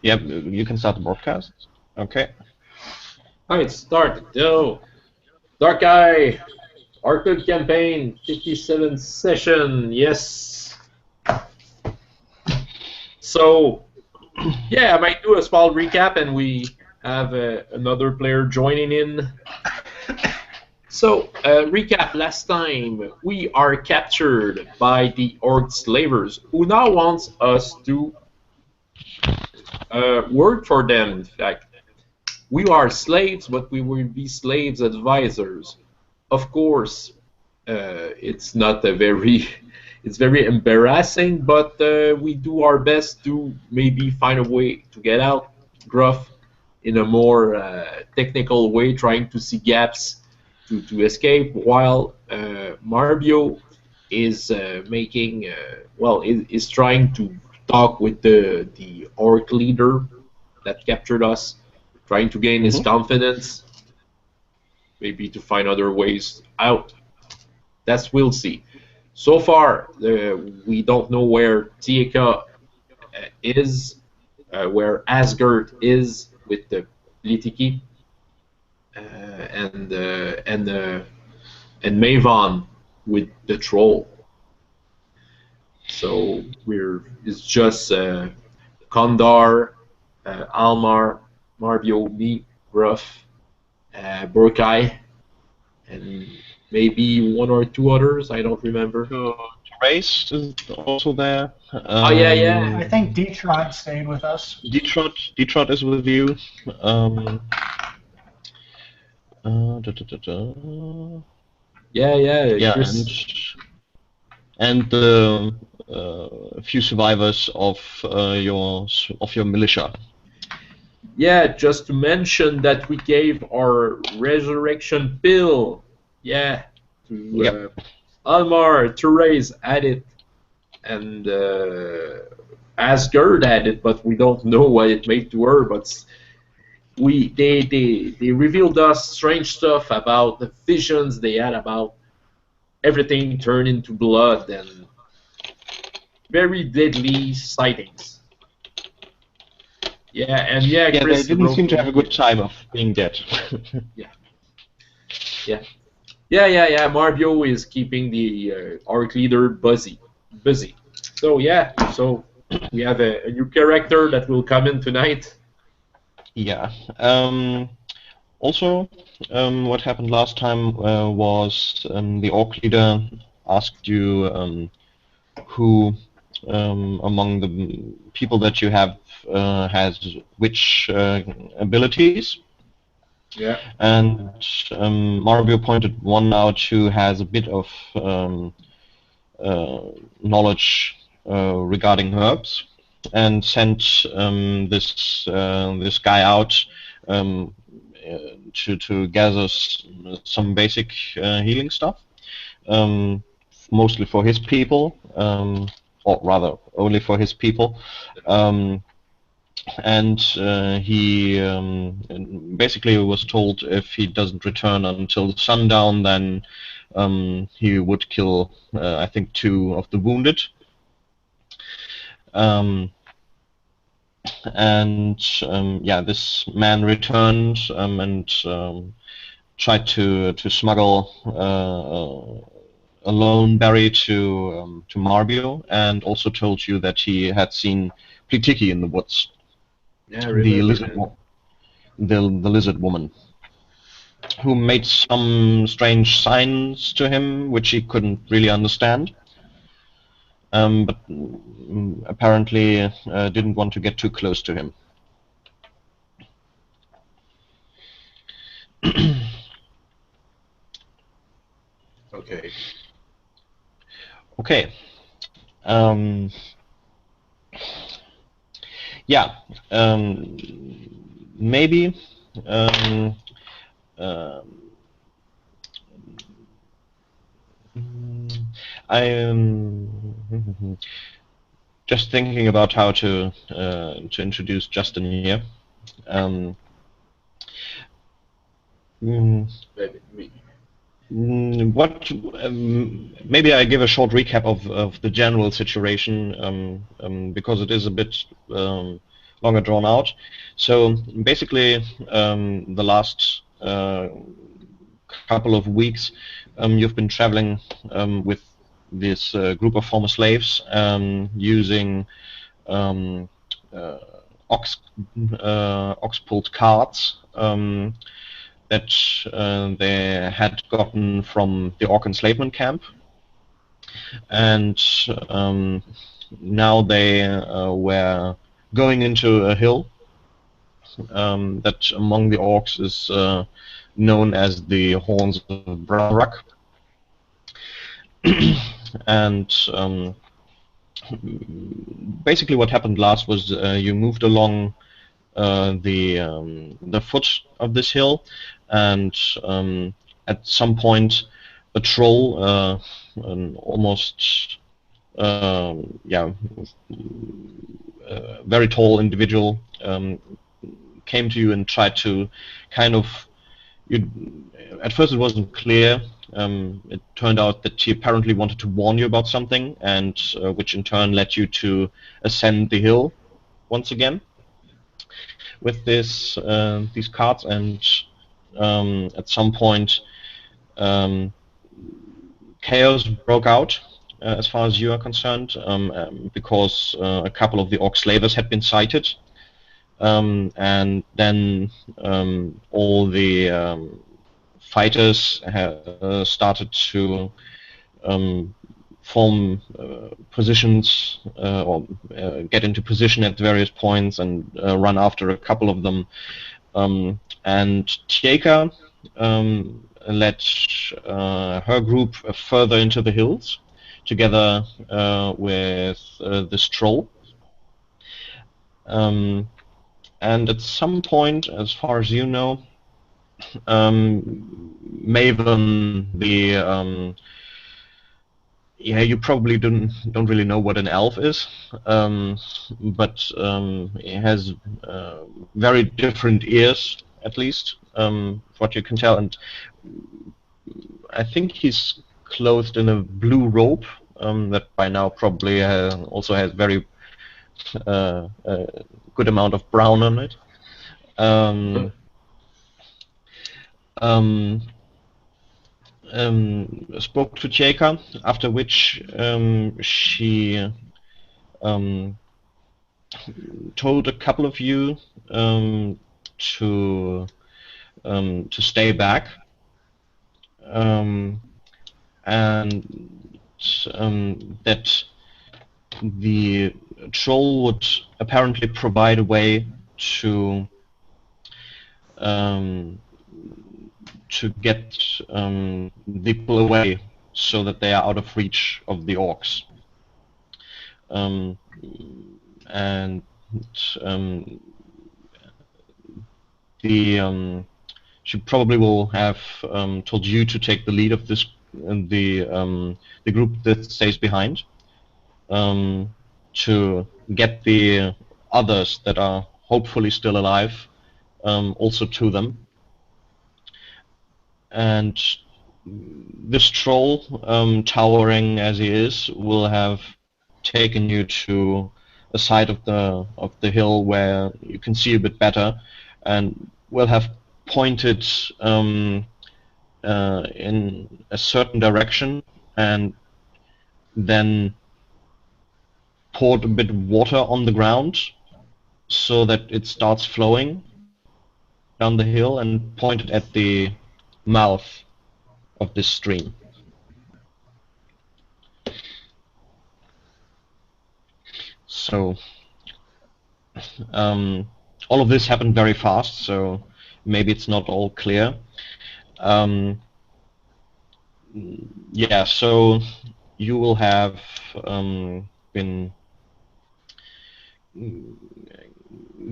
Yep, you can start the broadcast. Okay. Alright, start. Yo, Dark Eye, Orkland campaign, 57th session. Yes. So, yeah, I might do a small recap, and we have another player joining in. So, recap last time, we are captured by the Orc slavers, who now wants us to work for them, in fact. We are slaves, but we will be slaves advisors. Of course, it's not a very, it's very embarrassing, but we do our best to maybe find a way to get out Gruff in a more technical way, trying to see gaps to escape, while Marbio is making, well, is trying to talk with the orc leader that captured us, trying to gain his confidence, maybe to find other ways out. That's we'll see. So far, we don't know where Tieka is, where Asgard is with the Litiki, and Mavon with the troll. So it's just Kondar, Almar, Marbio, me, Gruff, Burkai, and maybe one or two others. I don't remember. Race is also there. Oh yeah. I think Detrot stayed with us. Detrot is with you. Yeah, and a few survivors of your militia. Yeah, just to mention that we gave our resurrection pill. Yeah, to Almar, Therese had it, and Asgard had it, but we don't know what it made to her. But they revealed us strange stuff about the visions they had about everything turned into blood and very deadly sightings. Yeah, Chris, they didn't seem to have a good time of being dead. Yeah. Marbio is keeping the orc leader busy. So we have a new character that will come in tonight. Yeah. Also, what happened last time was the orc leader asked you who among the people that you have has which abilities. Yeah. And Marbio pointed one out who has a bit of knowledge regarding herbs, and sent this guy out to gather some basic healing stuff, mostly for his people, or rather only for his people. And he basically was told if he doesn't return until sundown, then he would kill, I think, 2 of the wounded. This man returned and tried to smuggle a lone berry to Marbio, and also told you that he had seen Plitiki in the woods. Yeah, the lizard woman, who made some strange signs to him, which he couldn't really understand, but apparently didn't want to get too close to him. Okay. Okay. Maybe I'm just thinking about how to introduce Justin here. Maybe I give a short recap of the general situation, because it is a bit longer drawn out. So basically, the last couple of weeks, you've been traveling with this group of former slaves, using ox-pulled carts that they had gotten from the Ork enslavement camp, and now they were going into a hill that among the orcs is known as the Horns of Brown. And basically what happened last was you moved along the foot of this hill, and at some point a troll, an almost very tall individual, came to you and tried to kind of, at first it wasn't clear. It turned out that he apparently wanted to warn you about something, and which in turn led you to ascend the hill once again with this these carts. And at some point chaos broke out, as far as you are concerned, because a couple of the orc slavers had been sighted, and then all the fighters started to form positions, or get into position at various points and run after a couple of them. And Tieka led her group further into the hills together with this troll. And at some point, as far as you know, Maven, the you probably don't really know what an elf is, but it has very different ears, at least, what you can tell, and I think he's clothed in a blue robe that by now probably also has very good amount of brown on it. Spoke to Tieka, after which she told a couple of you to stay back, and that the troll would apparently provide a way to get the people away so that they are out of reach of the orcs. And she probably will have told you to take the lead of this, the group that stays behind, to get the others that are hopefully still alive also to them. And this troll, towering as he is, will have taken you to a side of the hill where you can see a bit better, and will have pointed in a certain direction, and then poured a bit of water on the ground so that it starts flowing down the hill, and pointed at the mouth of this stream. So all of this happened very fast, so maybe it's not all clear. Yeah, so you will have been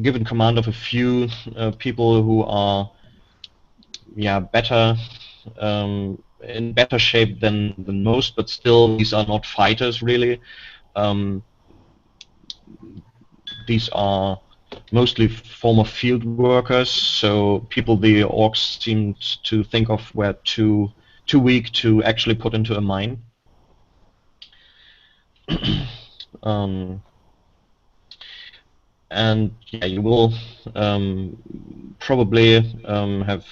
given command of a few people who are better, in better shape than most, but still these are not fighters really. These are mostly former field workers, so people the orcs seemed to think of were too weak to actually put into a mine. and yeah, you will probably have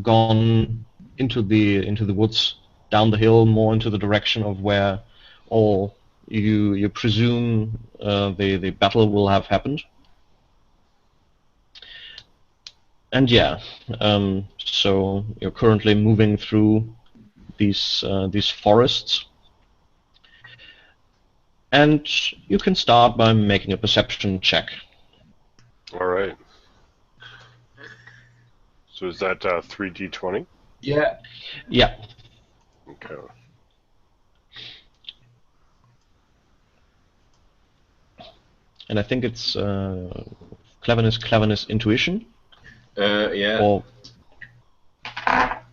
gone into the woods, down the hill, more into the direction of where all you presume the battle will have happened. And yeah, so you're currently moving through these forests, and you can start by making a perception check. All right. So is that 3d20? Yeah. Yeah. Okay. And I think it's cleverness, intuition. Yeah.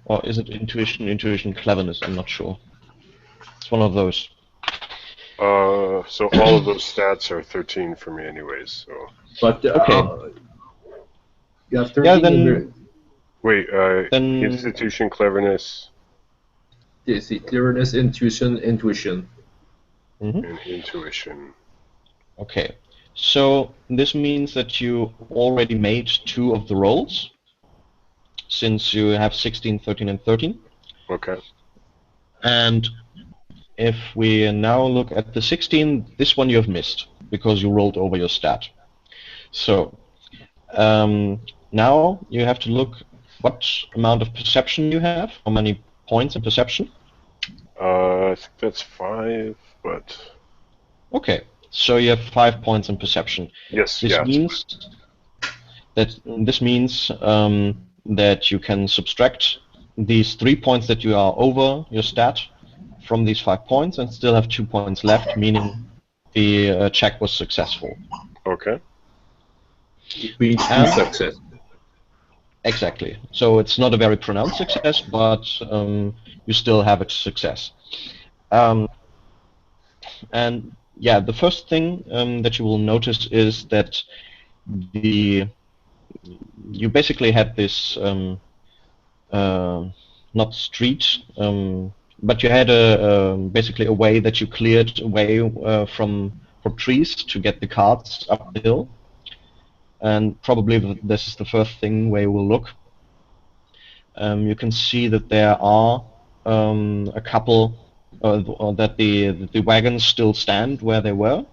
Or is it intuition, cleverness? I'm not sure. It's one of those. So all of those stats are 13 for me anyways, so... But, okay. You have 13 yeah, then... Wait, then... institution, cleverness... Let's see, cleverness, intuition. Mm-hmm. And intuition. Okay. So this means that you already made 2 of the rolls, since you have 16, 13, and 13. Okay. And if we now look at the 16, this one you have missed, because you rolled over your stat. So, now you have to look what amount of perception you have, how many points in perception. I think that's 5, but... Okay, so you have 5 points in perception. Yes, This yeah. means that you can subtract these 3 points that you are over your stat from these 5 points and still have 2 points left, meaning the check was successful. Okay. It means 2 success. Exactly. So it's not a very pronounced success, but you still have a success. And yeah, the first thing that you will notice is that you basically had this not street, but you had basically a way that you cleared away from trees to get the carts up the hill. And probably this is the first thing where you will look. You can see that there are a couple, that the wagons still stand where they were.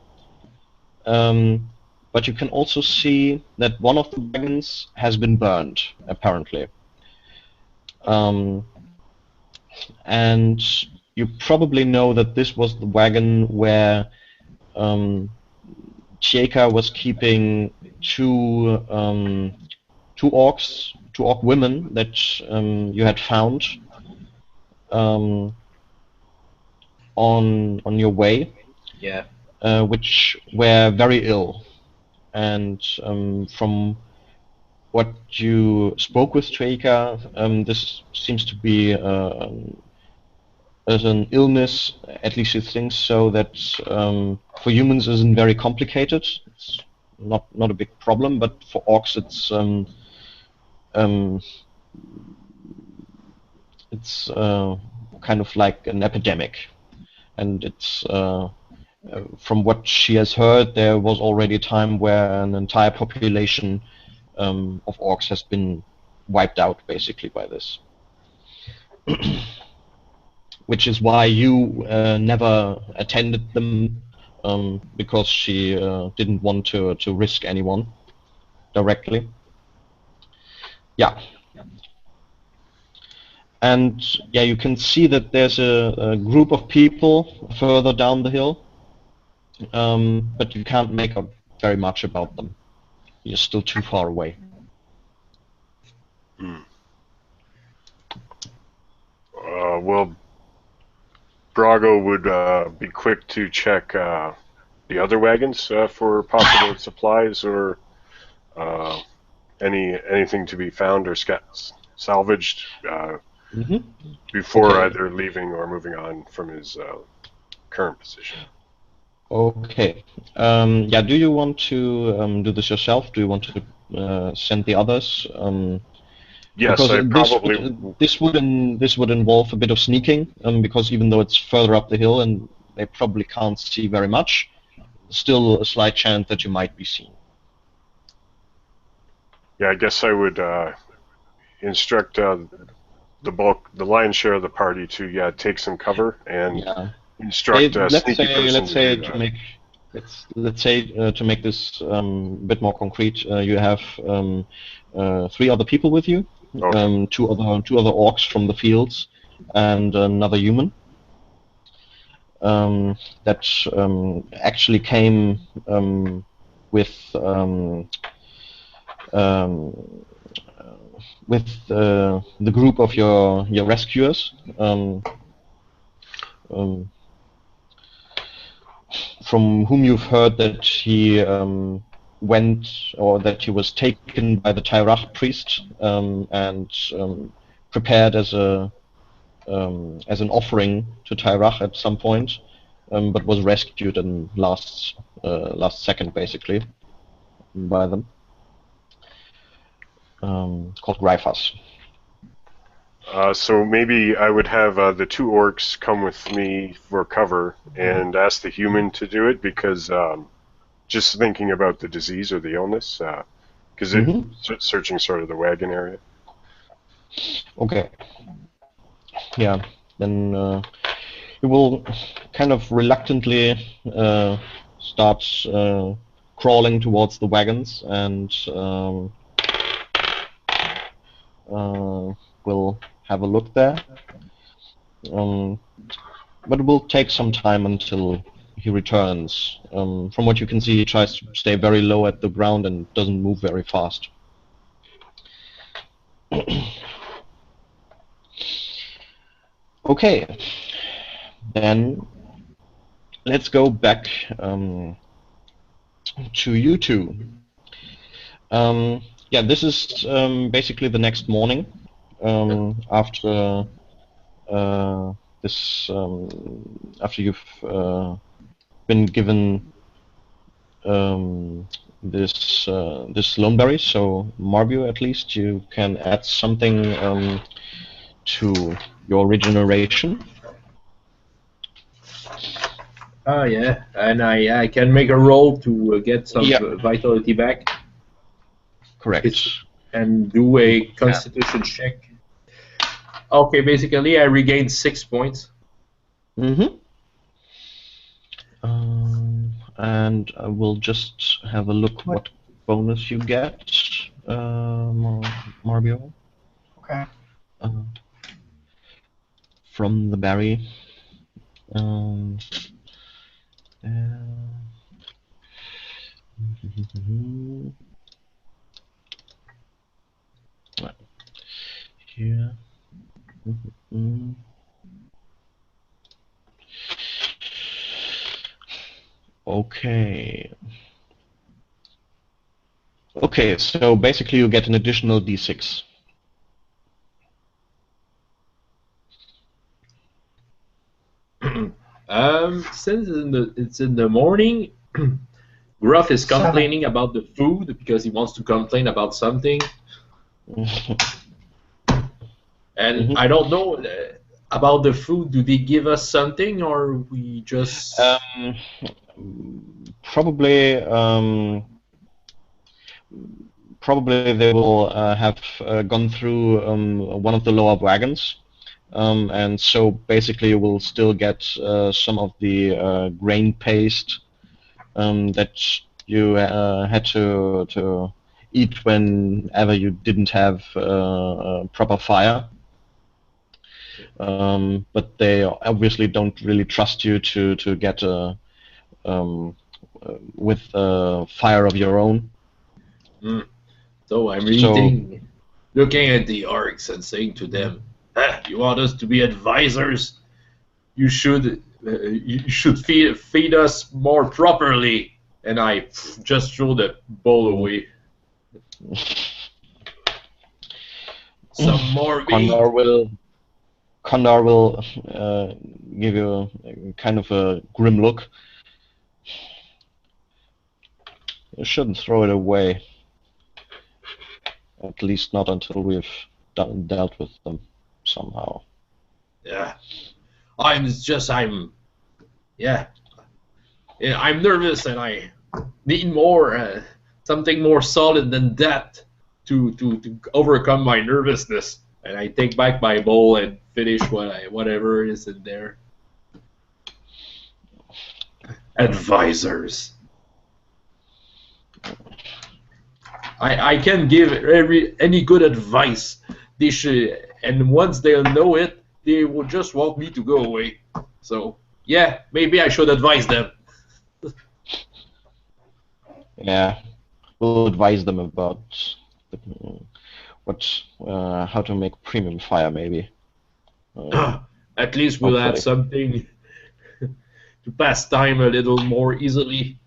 But you can also see that one of the wagons has been burned, apparently. And you probably know that this was the wagon where Chieka was keeping two orc women that you had found on your way. Yeah. Which were very ill, and from what you spoke with Chieka, this seems to be as an illness, at least you think so, that for humans isn't very complicated. It's not a big problem, but for orcs it's kind of like an epidemic, and it's from what she has heard, there was already a time where an entire population of orcs has been wiped out basically by this. Which is why you never attended them, because she didn't want to risk anyone directly. Yeah. And yeah, you can see that there's a group of people further down the hill, but you can't make out very much about them. You're still too far away. Well, Brago would be quick to check the other wagons for possible supplies or anything to be found or salvaged before either leaving or moving on from his current position. Okay. Yeah. Do you want to do this yourself? Do you want to send the others? Yes, because I probably. This would involve a bit of sneaking, because even though it's further up the hill and they probably can't see very much, still a slight chance that you might be seen. Yeah, I guess I would instruct the lion's share of the party to take some cover and instruct a sneaky person let's say to do to that. make let's say to make this a bit more concrete, you have 3 other people with you, Okay. two other orcs from the fields, and another human. That actually came with the group of your rescuers, from whom you've heard that he went, or that he was taken by the Tyrach priest and prepared as an offering to Tyrach at some point, but was rescued in last second, basically, by them. Called Gryphas. So maybe I would have the 2 orcs come with me for cover and ask the human to do it, because just thinking about the disease or the illness, because it's searching sort of the wagon area. Okay. Yeah. Then you will kind of reluctantly start crawling towards the wagons, and we'll have a look there. But it will take some time until he returns. From what you can see, he tries to stay very low at the ground and doesn't move very fast. Okay, then let's go back to you two. Yeah, this is basically the next morning after this. After you've been given this loneberry, so Marbio, at least you can add something to your regeneration. Oh yeah, and I can make a roll to get some vitality back. Correct. And do a constitution check. Okay, basically I regained 6 points. And I will just have a look what bonus you get, Marbio. Okay. From the berry. Here. Okay. Okay, so basically you get an additional D6. Since it's in the morning, Gruff is complaining about the food because he wants to complain about something. And I don't know about the food. Do they give us something, or we just probably they will have gone through one of the lower wagons, and so basically you will still get some of the grain paste that you had to eat whenever you didn't have proper fire. But they obviously don't really trust you to get with fire of your own. So I'm reading, looking at the orcs and saying to them, "You want us to be advisors? You should feed us more properly." And I just throw the bowl away. Some more meat. Condor will give you a kind of a grim look. You shouldn't throw it away. At least not until we've dealt with them somehow. Yeah. I'm nervous and I need more, something more solid than that to overcome my nervousness. And I take back my bowl and finish whatever is in there. Advisors. I can give any good advice. They should, and once they'll know it, they will just want me to go away. So yeah, maybe I should advise them. Yeah, we'll advise them about how to make premium fire, maybe. At least we'll have something to pass time a little more easily.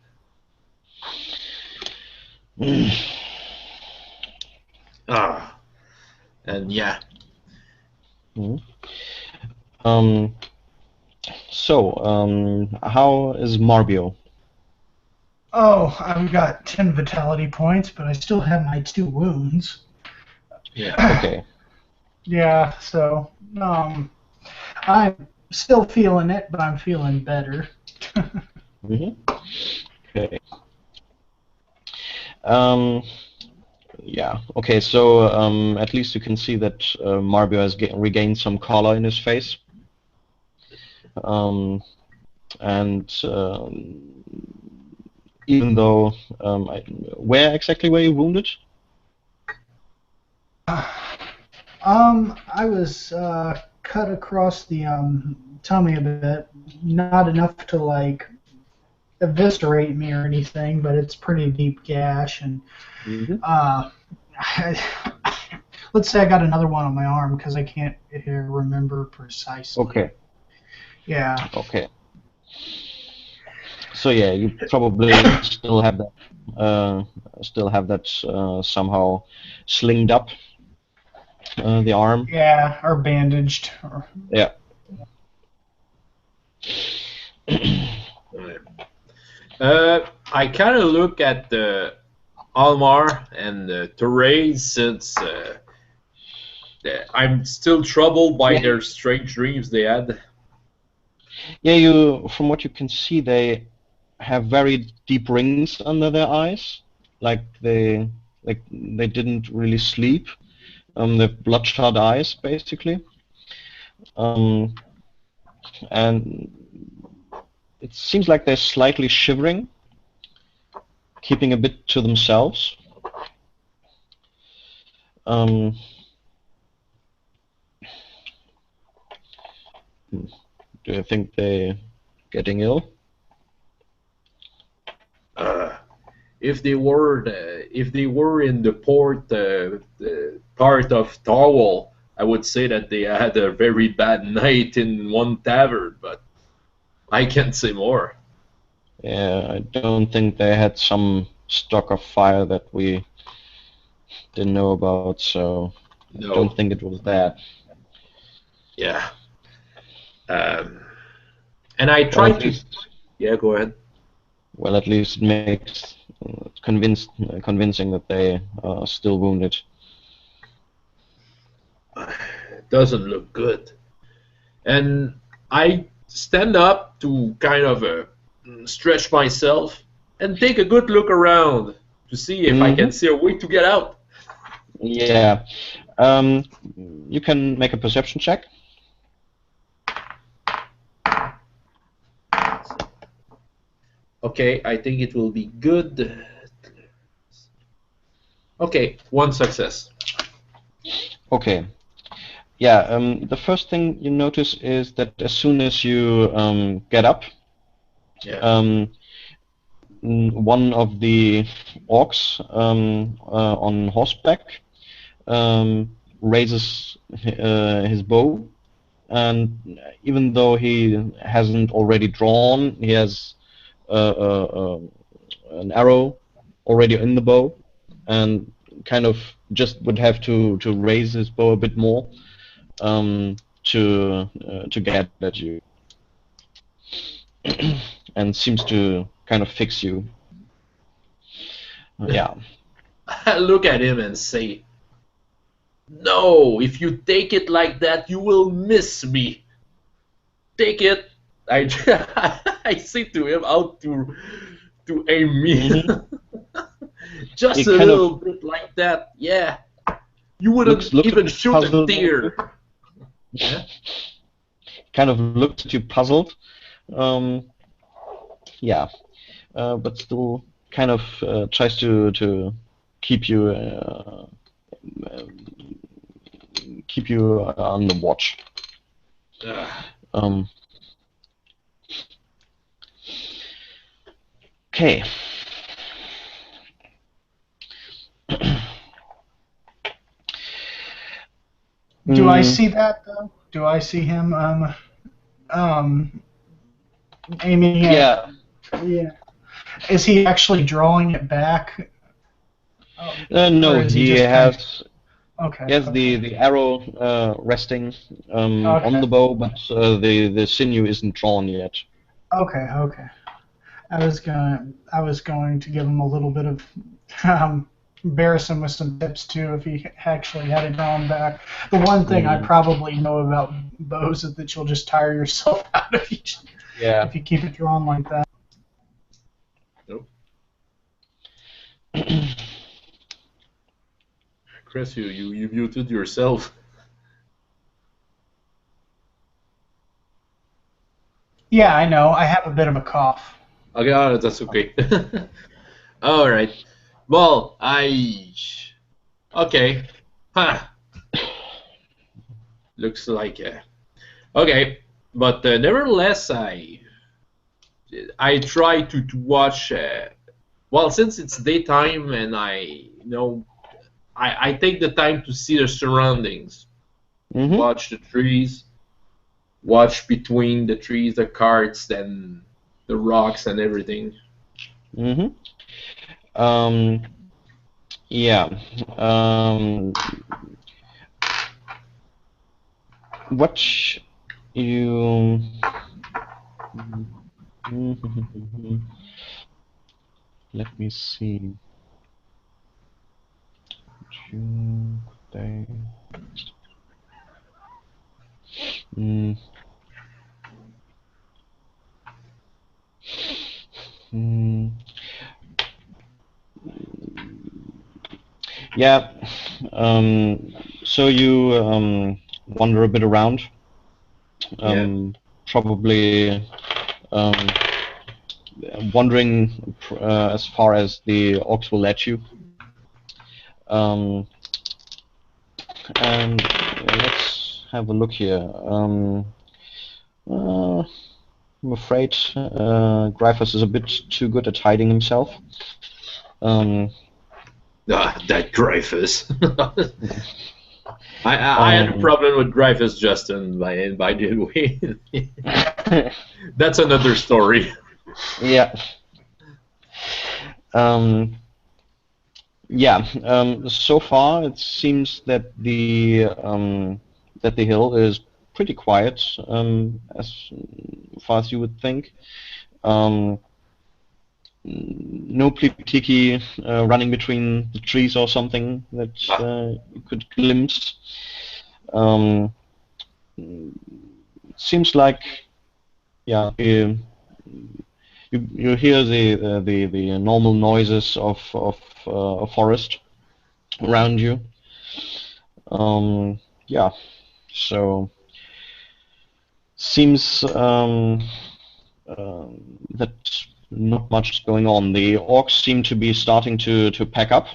And yeah. So, how is Marbio? Oh, I've got 10 vitality points, but I still have my 2 wounds. Yeah. Okay. Yeah, so I'm still feeling it, but I'm feeling better. Okay. Yeah. Okay. So at least you can see that Marbio has regained some color in his face. And even though where exactly were you wounded? I was cut across the tummy a bit, not enough to like eviscerate me or anything, but it's a pretty deep gash, and let's say I got another one on my arm because I can't remember precisely. Okay. Yeah. Okay. So yeah, you probably still have that somehow slinged up the arm. Yeah, or bandaged. Yeah. I kind of look at Almar and Therese since I'm still troubled by their strange dreams they had. Yeah, from what you can see, they have very deep rings under their eyes, like they didn't really sleep. They have bloodshot eyes, basically, and it seems like they're slightly shivering, keeping a bit to themselves. Do you think they're getting ill? If they were in the port part of Tarwal, I would say that they had a very bad night in one tavern, but I can't say more. Yeah, I don't think they had some stock of fire that we didn't know about, so No. I don't think it was that. Yeah. And I tried to... Yeah, go ahead. Well, at least it makes convincing that they are still wounded. It doesn't look good. And I stand up to kind of stretch myself and take a good look around to see if I can see a way to get out. Yeah. You can make a perception check. Okay, I think it will be good. Okay, 1 success. Okay. Yeah, the first thing you notice is that as soon as you get up, one of the orcs on horseback raises his bow, and even though he hasn't already drawn, he has an arrow already in the bow, and kind of just would have to raise his bow a bit more to get at you, and seems to kind of fix you. Yeah. I look at him and say, "No, if you take it like that, you will miss me. Take it I I say to him how to aim me. Just It a kind of little bit like that, yeah. You wouldn't looks even a bit shoot a puzzled. deer. Yeah. Kind of looks at you puzzled. Yeah, but still kind of tries to keep you on the watch. Um, okay. Do I see that though? Do I see him aiming at? Yeah. Is he actually drawing it back? No, Or is he he just kind of? has Okay. he has Okay. the arrow resting on Okay. the bow, but the sinew isn't drawn yet. Okay. Okay. I was going to give him a little bit of embarrass him with some tips too if he actually had it drawn back. The one thing I probably know about bows is that you'll just tire yourself out if you keep it drawn like that. Nope. Chris, you muted yourself. Yeah, I know. I have a bit of a cough. Okay, that's okay. All right. Well, okay. Huh. Looks like okay, but nevertheless, I try to watch. Well, since it's daytime, and I take the time to see the surroundings, watch the trees, watch between the trees, the carts, and the rocks and everything. Yeah. What you let me see. Tuesday. Yeah. So you wander a bit around. Probably wandering as far as the orcs will let you. And let's have a look here. I'm afraid Gryphus is a bit too good at hiding himself. That Gryphus. I had a problem with Gryphus, Justin, by the way. That's another story. Yeah. So far it seems that the hill is pretty quiet, as far as you would think. No Plitiki running between the trees or something that you could glimpse. Seems like, yeah, you hear the normal noises of a forest around you. Yeah, so seems that not much is going on. The orcs seem to be starting to pack up,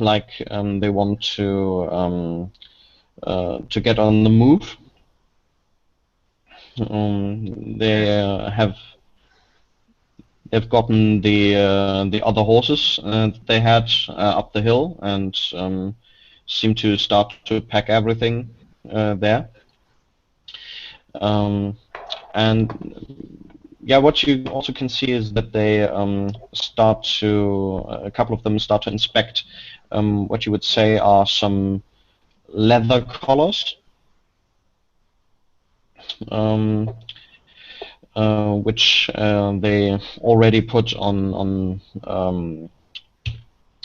like they want to get on the move. They've gotten the other horses that they had up the hill and seem to start to pack everything there. And yeah, what you also can see is that they a couple of them start to inspect what you would say are some leather collars, which they already put on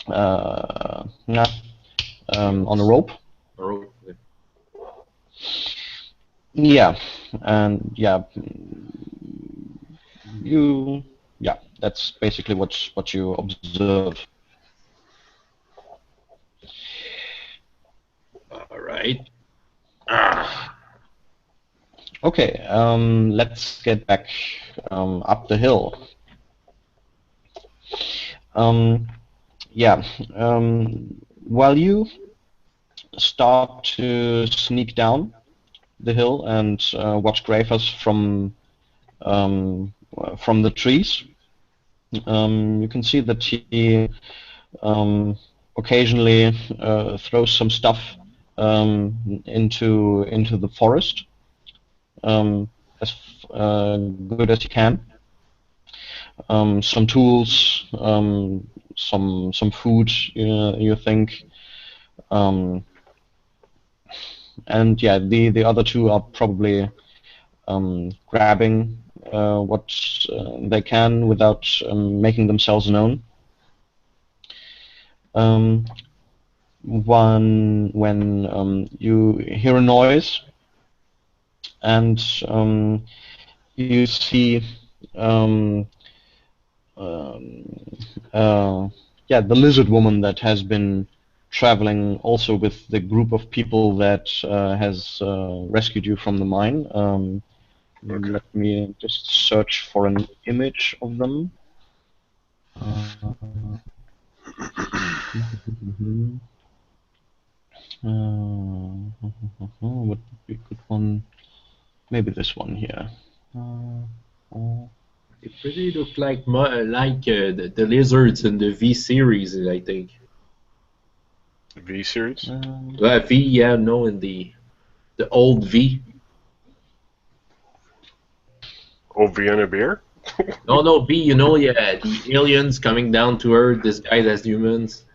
a rope. Yeah, and yeah, that's basically what you observe. All right. Okay, let's get back up the hill. Um, yeah, while you start to sneak down the hill and watch Greyfus from the trees, you can see that he occasionally throws some stuff into the forest as good as he can. Some tools, some food, you think, and yeah, the other two are probably grabbing what they can without making themselves known. When you hear a noise and you see the lizard woman that has been traveling also with the group of people that has rescued you from the mine. Okay. Let me just search for an image of them. What would be a good one? Maybe this one here. They pretty look like the lizards in the V series, I think. The V series. V, yeah, no, in the old V. Oh, Vienna beer. No, V. You know, yeah, the aliens coming down to Earth disguised as humans.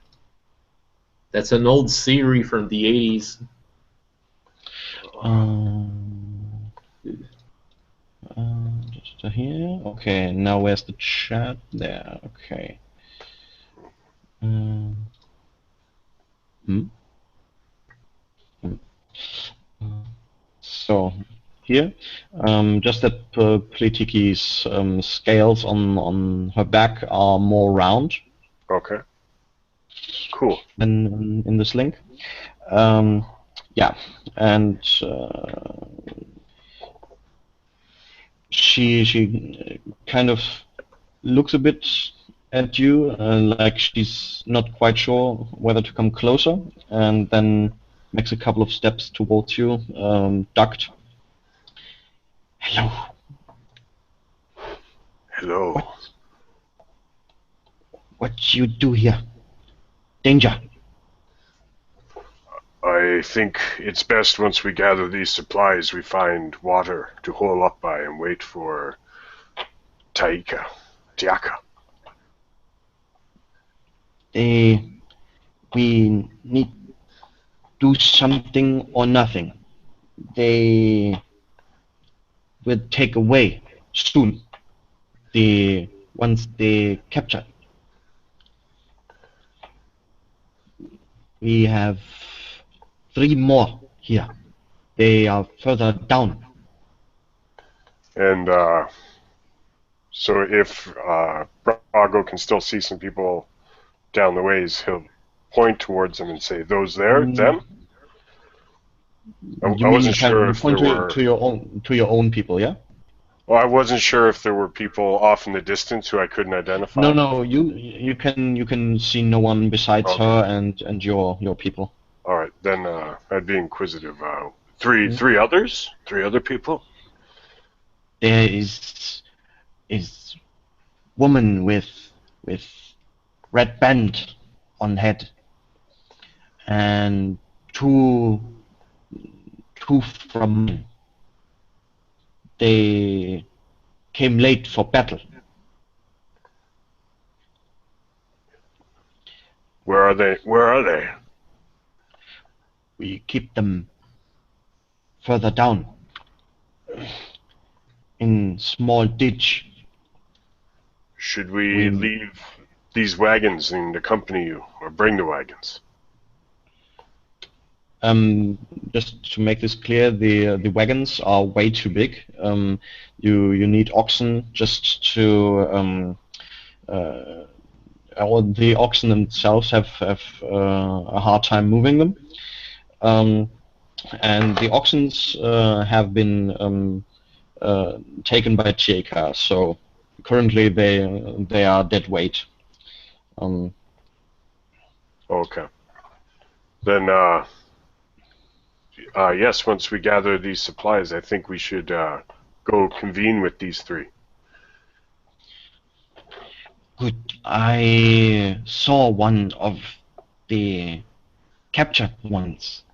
That's an old series from the 80s. Just here. Okay, now where's the chat? There. Okay. So here, just that Pletiki's scales on her back are more round Okay. Cool. than in this link. Yeah, and she kind of looks a bit at you, like she's not quite sure whether to come closer, and then makes a couple of steps towards you, ducked. Hello. Hello. What you do here? Danger. I think it's best once we gather these supplies, we find water to hole up by and wait for Tiaka. We need do something or nothing. They will take away soon. Once they capture. We have 3 more here. They are further down. And so if Brago can still see some people down the ways, he'll point towards them and say, "Those there, them." I You mean wasn't sure you if there point were. to your own people, yeah? Well, I wasn't sure if there were people off in the distance who I couldn't identify. No, you can see no one besides her and your people. All right, then I'd be inquisitive. Three others, 3 other people. There is woman with red band on head and two from they came late for battle. Where are they? We keep them further down in small ditch. Should we leave these wagons and accompany you, or bring the wagons? just to make this clear, the wagons are way too big. You need oxen just to or the oxen themselves have a hard time moving them, and the oxens have been taken by TDE, so currently they are dead weight. Okay. Then, yes, once we gather these supplies, I think we should go convene with these three. Good. I saw one of the captured ones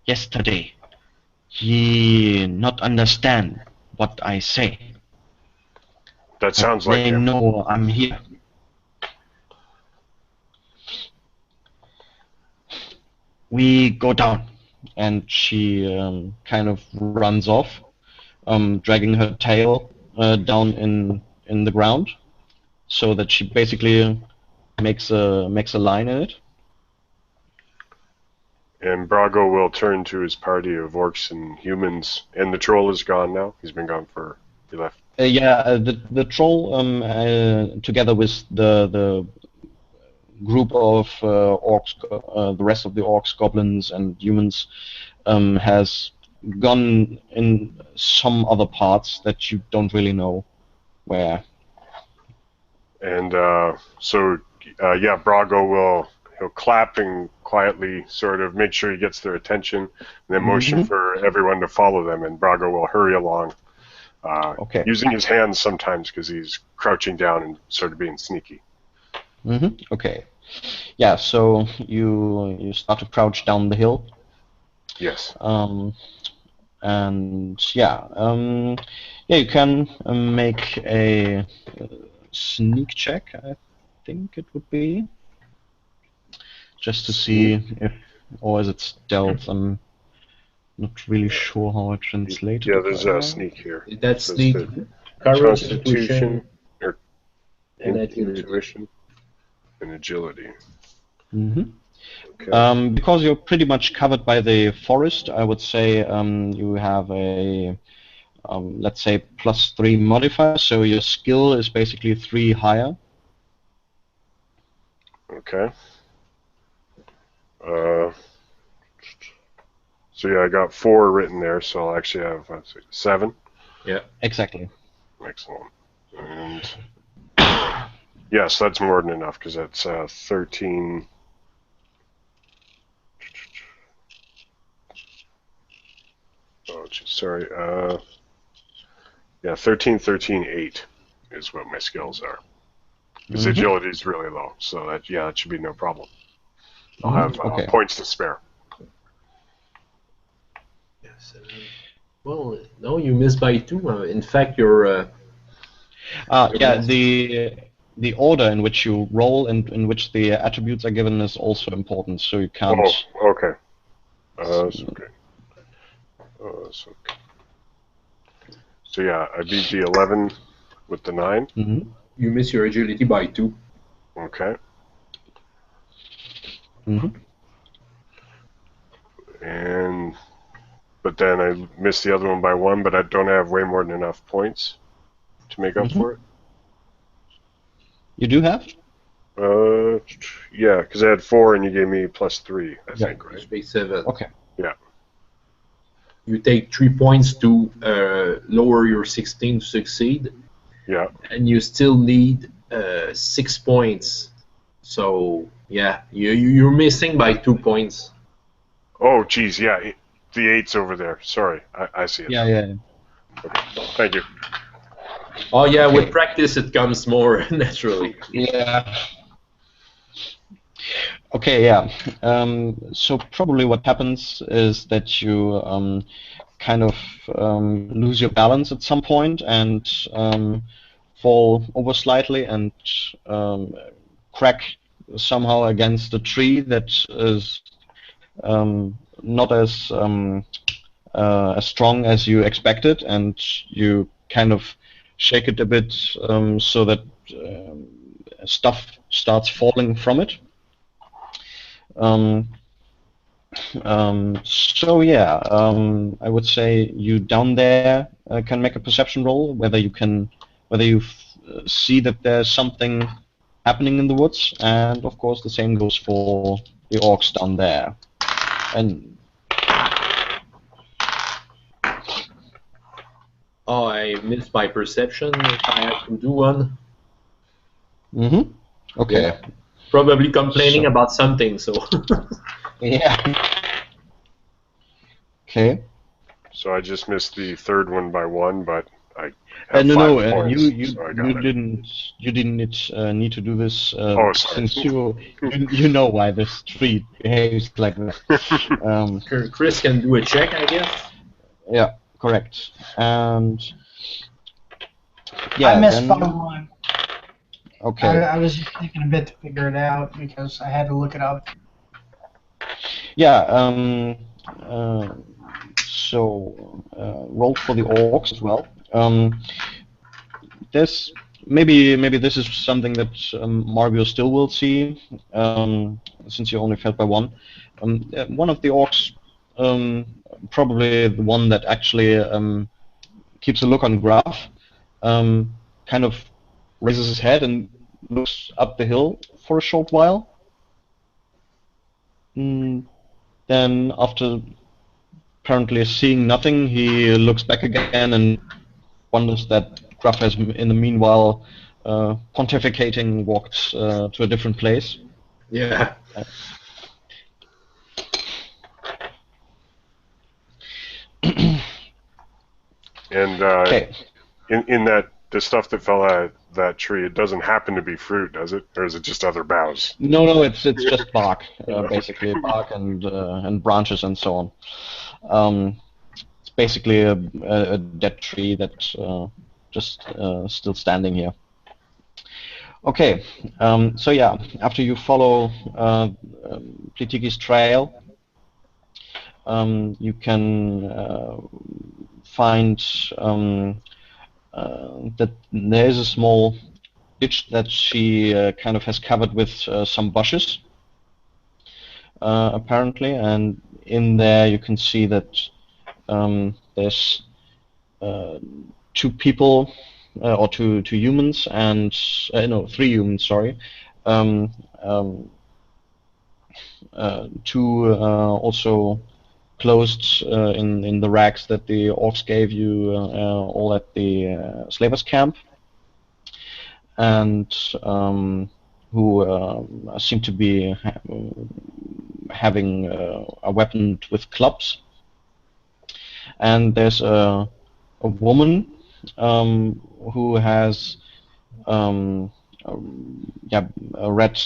yesterday. He not understand what I say. That sounds like they him. know I'm here. We go down, and she kind of runs off, dragging her tail down in the ground, so that she basically makes a line in it. And Brago will turn to his party of orcs and humans, and the troll is gone now. He's been gone he left. The troll, together with the group of orcs, the rest of the orcs, goblins, and humans, has gone in some other parts that you don't really know where. And Brago he'll clap and quietly sort of make sure he gets their attention, and then motion for everyone to follow them, and Brago will hurry along, using his hands sometimes because he's crouching down and sort of being sneaky. Okay. Yeah, so you start to crouch down the hill. Yes. You can make a sneak check, I think it would be. Just to see if, or is it stealth? I'm not really sure how I translate it. Yeah, there's a sneak here. That's so sneak, courage, intuition, or and agility. Intuition and agility. Okay. Because you're pretty much covered by the forest, I would say you have a let's say +3 modifier, so your skill is basically 3 higher. Okay. So yeah, I got 4 written there, so I'll actually have 7. Yeah. Exactly. Excellent. And yes, that's more than enough because that's 13. Oh, sorry. 13, 13, 8 is what my skills are. His agility is really low, so that should be no problem. I'll have points to spare. Yes. Well, no, you missed by 2. In fact, you're. The order in which you roll and in which the attributes are given is also important, so you can't. Oh, okay. That's okay. Oh, that's okay. So yeah, I beat the 11 with the 9. You miss your agility by 2. Okay. But then I missed the other one by 1, but I don't have way more than enough points to make up for it. You do have? Yeah, because I had 4 and you gave me +3, I think, right? HP 7. Okay. Yeah. You take 3 points to lower your 16 to succeed. Yeah. And you still need 6 points. So yeah, you're missing by 2 points. Oh, geez, yeah, the 8's over there. Sorry, I see it. Yeah. Okay. Thank you. Oh yeah, with practice it comes more naturally. Yeah. Okay, yeah. So probably what happens is that you kind of lose your balance at some point and fall over slightly and crack somehow against a tree that is not as strong as you expected, and you kind of shake it a bit so that stuff starts falling from it. So yeah, I would say you down there can make a perception roll, whether you see that there's something happening in the woods, and of course the same goes for the orcs down there. And Oh, I missed my perception. If I have to do one, okay, yeah. Probably complaining So- about something. So yeah, okay. So I just missed the third one by one, but I have No, 5 points, you so I got it. didn't need to do this Oh, sorry. since you know why this tree behaves like that. Chris can do a check, I guess. Yeah, correct. And yeah, I missed then by one. okay. I was just taking a bit to figure it out because I had to look it up. Yeah. So roll for the orcs as well. This maybe this is something that Mario still will see, since you only failed by one. One of the orcs, probably the one that actually keeps a look on Graph, kind of raises his head and looks up the hill for a short while. Then, after apparently seeing nothing, he looks back again and wonders that Gruff has, in the meanwhile, pontificating, walked to a different place. Yeah. And Okay. in that the stuff that fell out of that tree, it doesn't happen to be fruit, does it? Or is it just other boughs? No, it's just bark, basically bark and branches and so on. It's basically a dead tree that's just still standing here. Okay, so yeah, after you follow Plitiki's trail, you can find that there is a small ditch that she kind of has covered with some bushes, apparently, and in there you can see that there's two people, or two humans, and no, three humans, sorry. Two also closed in the racks that the orcs gave you, all at the slavers camp, and who seem to be having a weapon with clubs. And there's a woman who has a red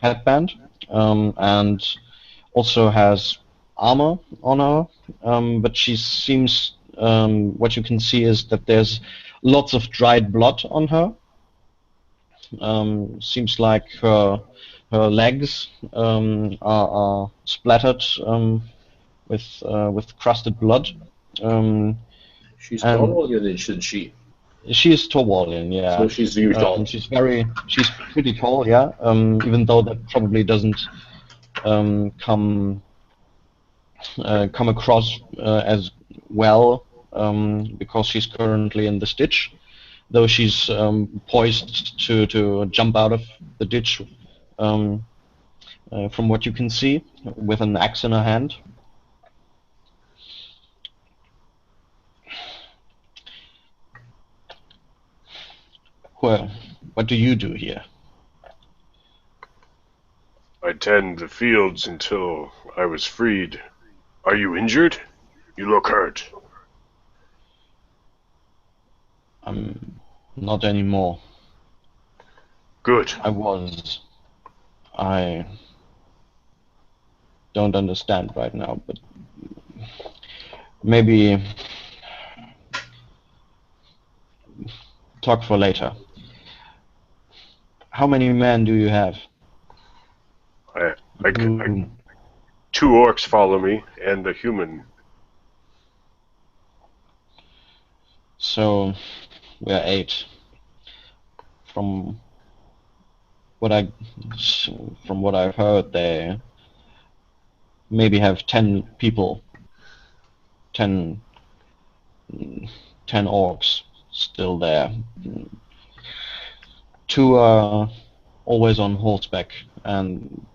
headband, and also has armor on her, but she seems, what you can see is that there's lots of dried blood on her. Seems like her legs are splattered with crusted blood. She's And- tall, isn't she? She is Torwalian, yeah. So she's very tall. She's pretty tall, yeah. Even though that probably doesn't come across as well, because she's currently in this ditch. Though she's poised to jump out of the ditch, from what you can see, with an axe in her hand. Well, what do you do here? I tend the fields until I was freed. Are you injured? You look hurt. Not anymore. Good. I was. I don't understand right now, but maybe talk for later. How many men do you have? Two orcs follow me, and the human. So we're 8. From what I've heard, they maybe have 10 people, 10 orcs still there. 2 are always on horseback, and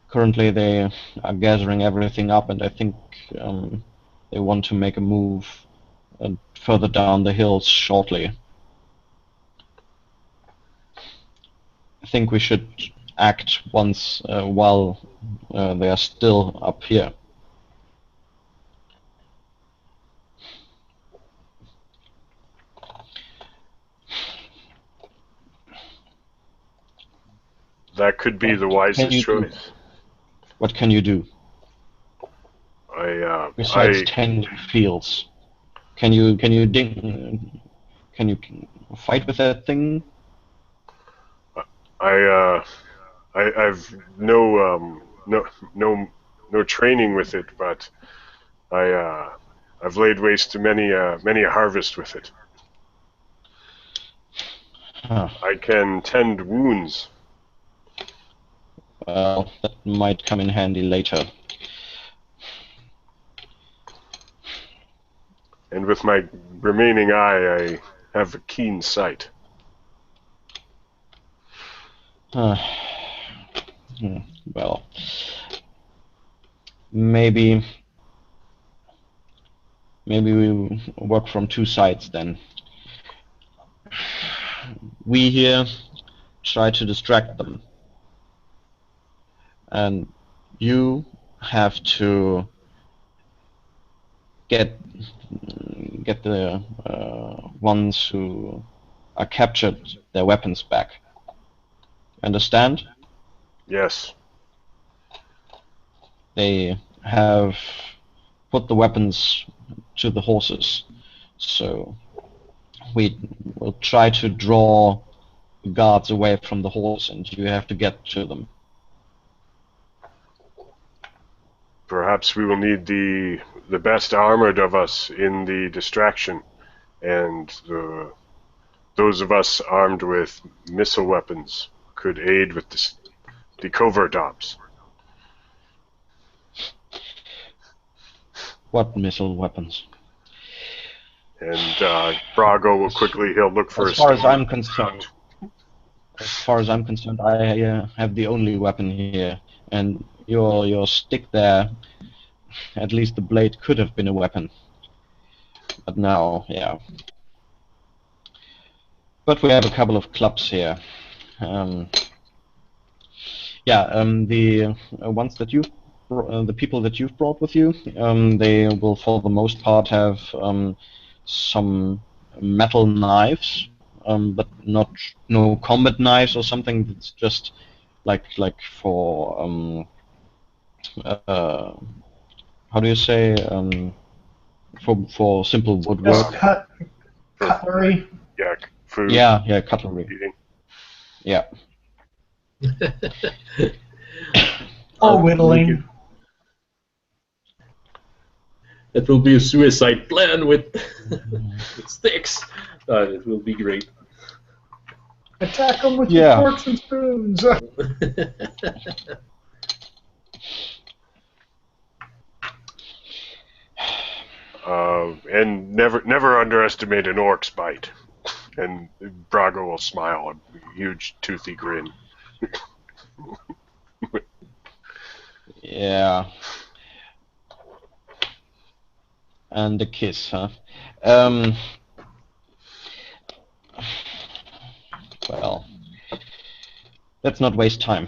currently they are gathering everything up, and I think they want to make a move further down the hills shortly. I think we should act once while they are still up here. That could be the wisest choice. What can you do? Besides tending fields, can you fight with that thing? I've no training with it, but I've laid waste to many a harvest with it. Huh. I can tend wounds. Well, that might come in handy later. And with my remaining eye, I have a keen sight. Well, maybe we work from 2 sides then. We here try to distract them, and you have to get the ones who are captured their weapons back. Understand? Yes. They have put the weapons to the horses, so we will try to draw the guards away from the horse, and you have to get to them. Perhaps we will need the best armored of us in the distraction, and those of us armed with missile weapons could aid with the covert ops. What missile weapons? And Brago will he'll look for as far as I'm concerned, I have the only weapon here, and your stick there, at least the blade could have been a weapon. But now, yeah. But we have a couple of clubs here. The ones that you, the people that you've brought with you, they will for the most part have some metal knives, but no combat knives or something. That's just like for how do you say, for simple woodwork? Cutlery. Yeah, food. Yeah, cutlery. Eating. Yeah. Or whittling. It will be a suicide plan with sticks. It will be great. Attack them with your forks and spoons. And never underestimate an orc's bite. And Brago will smile, a huge toothy grin. Yeah. And a kiss, huh? Well, let's not waste time.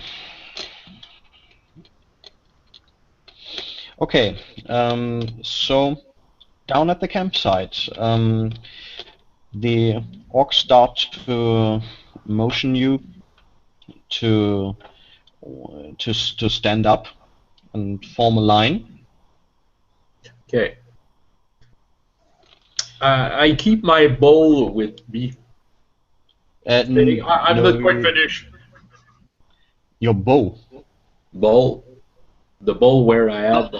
Okay, so down at the campsite, the orcs start to motion you to stand up and form a line. Okay. I keep my bowl with me. I'm not quite finished. Your bow? Bowl. The bowl where I had.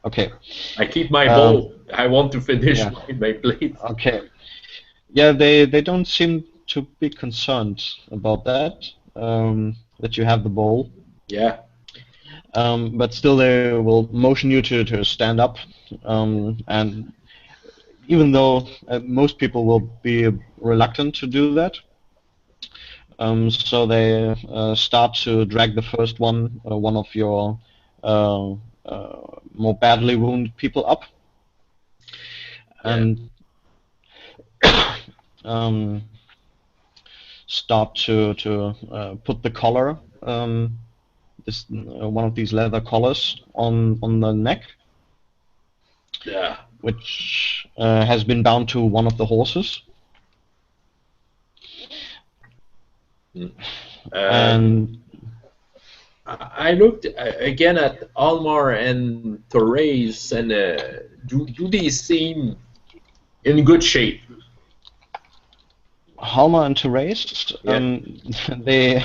Okay. I keep my bowl. I want to finish my plate. Okay. Yeah, they don't seem to be concerned about that. That you have the bowl. Yeah. But still, they will motion you to stand up, and even though most people will be reluctant to do that, so they start to drag the first one of your more badly wounded people up, and start to put the collar, this one of these leather collars on the neck, which has been bound to one of the horses. And I looked again at Almar and Therese, and do they seem in good shape? Halma and Therese, they,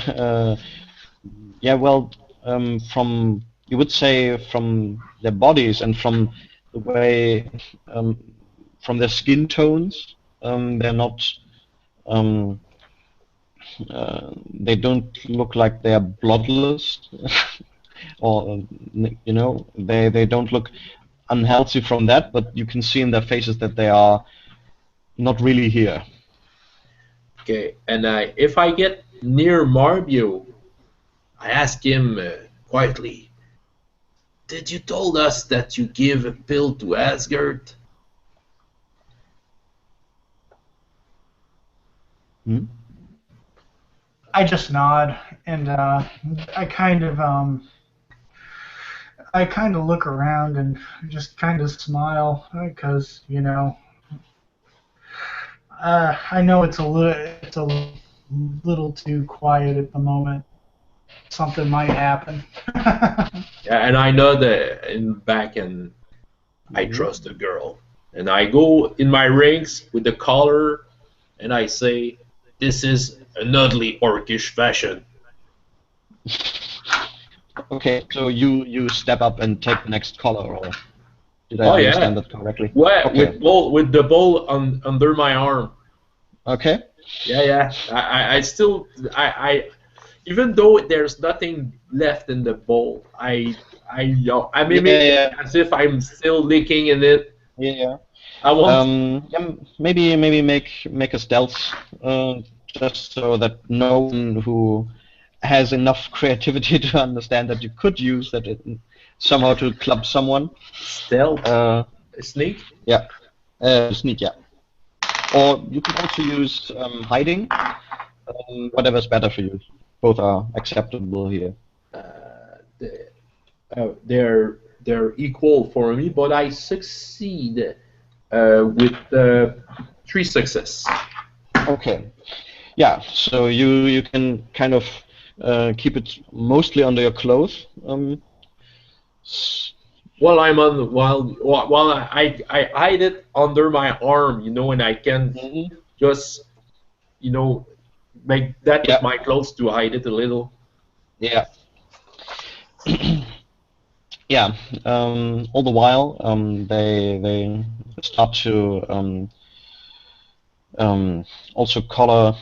from, you would say, from their bodies and from the way, from their skin tones, they're not, they don't look like they're bloodless, or, you know, they don't look unhealthy from that, but you can see in their faces that they are not really here. Okay, and if I get near Marbio, I ask him quietly, "Did you told us that you give a pill to Asgard?" I just nod, and I kind of look around and just kind of smile, because you know, I know it's a little too quiet at the moment. Something might happen. Yeah, and I know that and I trust the girl, and I go in my ranks with the collar, and I say, "This is an ugly orcish fashion." Okay, so you step up and take the next collar, or did I understand that correctly? Well, okay. with the bowl under my arm. Okay. Yeah. I still even though there's nothing left in the bowl, I mimic as if I'm still licking in it. Yeah. I want. Maybe make a stealth, just so that no one who has enough creativity to understand that you could use that somehow to club someone. Stealth. Sneak. Yeah. Sneak. Yeah. Or you can also use hiding. Whatever's better for you. Both are acceptable here. They're equal for me, but I succeed with 3 success. Okay. Yeah. So you can kind of keep it mostly under your clothes. While I'm on, while I hide it under my arm, you know, and I can just, you know, make that with my clothes to hide it a little. Yeah. Yeah. All the while, they start to also collar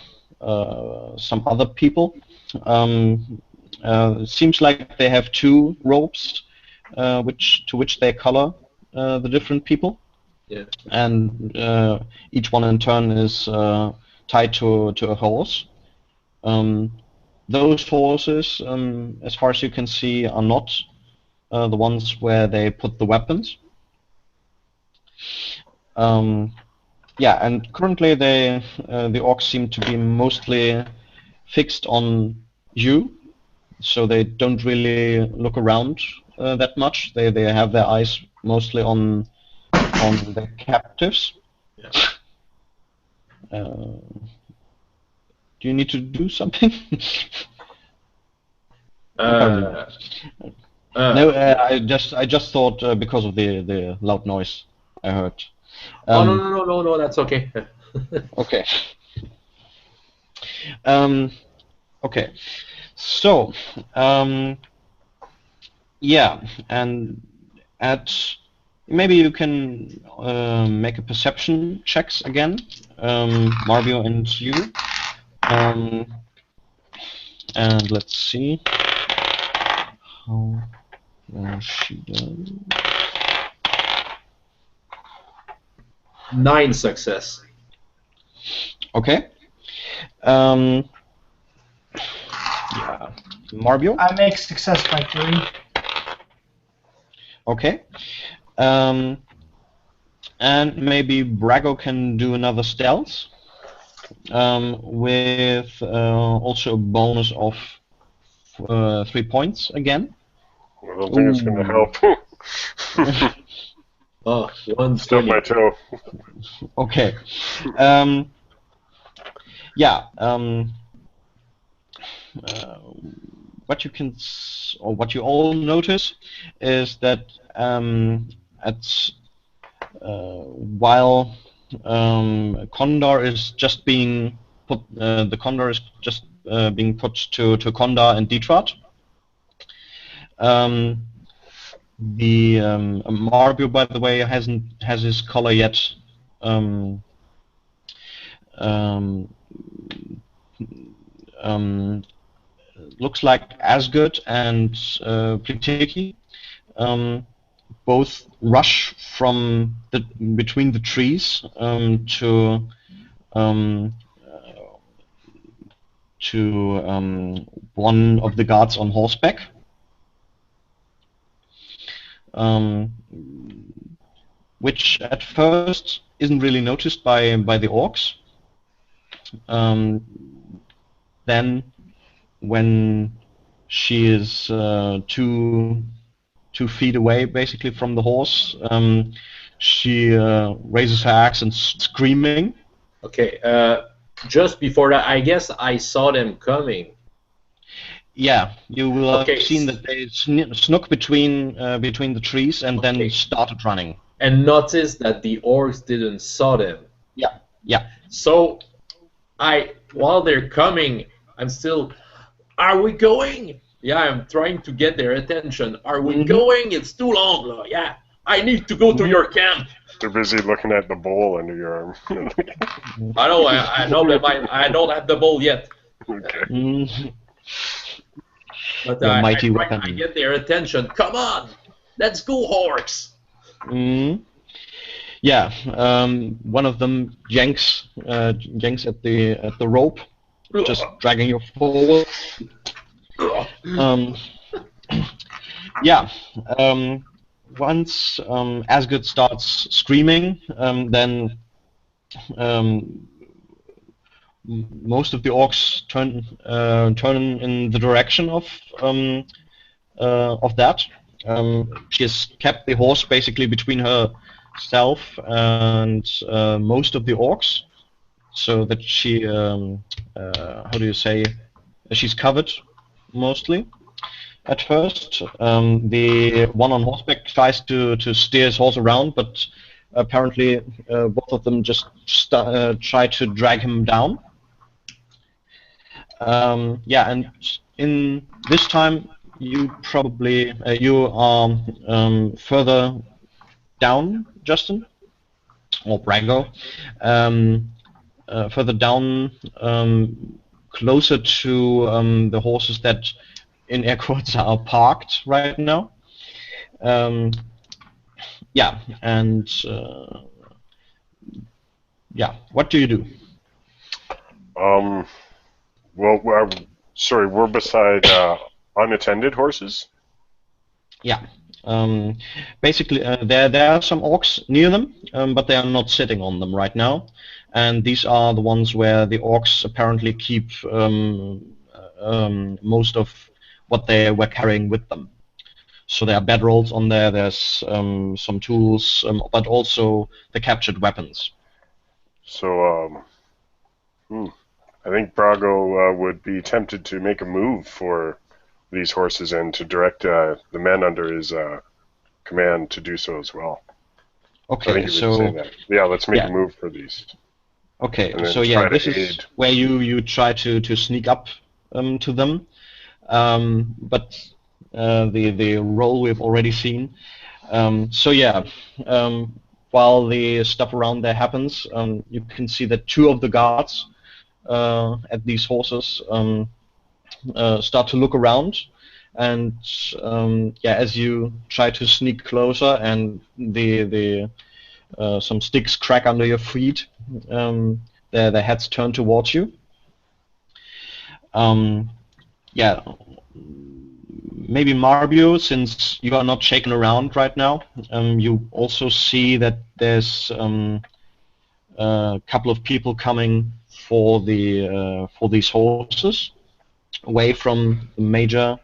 some other people. It seems like they have 2 ropes, to which they collar the different people. Yeah. And each one in turn is tied to a horse. Those horses, as far as you can see, are not the ones where they put the weapons. Yeah, and currently the orcs seem to be mostly fixed on you, so they don't really look around that much. They have their eyes mostly on the captives. Yeah. Do you need to do something? No, I just thought because of the loud noise I heard. No, that's okay. Okay. Okay. So, yeah, and maybe you can make a perception checks again, Marbio and you. And let's see. how she does. 9 success. Okay. Yeah. Marbio? I make success by 3. Okay. And maybe Brago can do another stealth with also a bonus of 3 points again. I don't think it's going to help. Oh, Stub my 120. toe. Okay. Yeah. What you can, or what you all notice, is that while Condor is just being put, the Condor is just being put to Condor and Detrat. The Marbio, by the way, has his color yet. Looks like Asgard and Plitiki both rush from between the trees to one of the guards on horseback. Which at first isn't really noticed by the orcs. Then, when she is 2 feet away, basically from the horse, she raises her axe and screaming. Okay, just before that, I guess I saw them coming. Yeah, you will Okay. have seen that they snuck between the trees and Okay. then started running. And noticed that the orcs didn't saw them. Yeah, yeah. So, while they're coming, I'm still, are we going? Yeah, I'm trying to get their attention. Are we going? It's too long, lah. Yeah, I need to go to your camp. They're busy looking at the bowl under your arm. I know, I know that I don't have the bowl yet. Okay. But Your I mighty weapon. get their attention. Come on, let's go, orcs. Yeah, one of them yanks at the rope, just dragging you forward. Yeah. Once Asgard starts screaming, then most of the orcs turn in the direction of that. She has kept the horse basically between herself and most of the orcs, so that she, how do you say, she's covered mostly. At first, the one on horseback tries to steer his horse around, but apparently both of them just try to drag him down. Yeah, and in this time, you probably you are further down, Justin, or Brago, further down, closer to the horses that, in air quotes, are parked right now. Yeah, and yeah, what do you do? Well, sorry, we're beside unattended horses? Yeah. Basically, there are some orcs near them, but they are not sitting on them right now. And these are the ones where the orcs apparently keep most of what they were carrying with them. So there are bedrolls on there, there's some tools, but also the captured weapons. So, I think Brago would be tempted to make a move for these horses and to direct the men under his command to do so as well. Okay, I think he would say that. Yeah, let's make a move for these. Okay, so yeah, this is where you try to sneak up to them, but the roll we've already seen. So yeah, while the stuff around there happens, you can see that 2 of the guards at these horses start to look around, and yeah, as you try to sneak closer, and the some sticks crack under your feet, their heads turn towards you. Yeah, maybe Marbio, since you are not shaken around right now, you also see that there's a couple of people coming for these horses, away from the major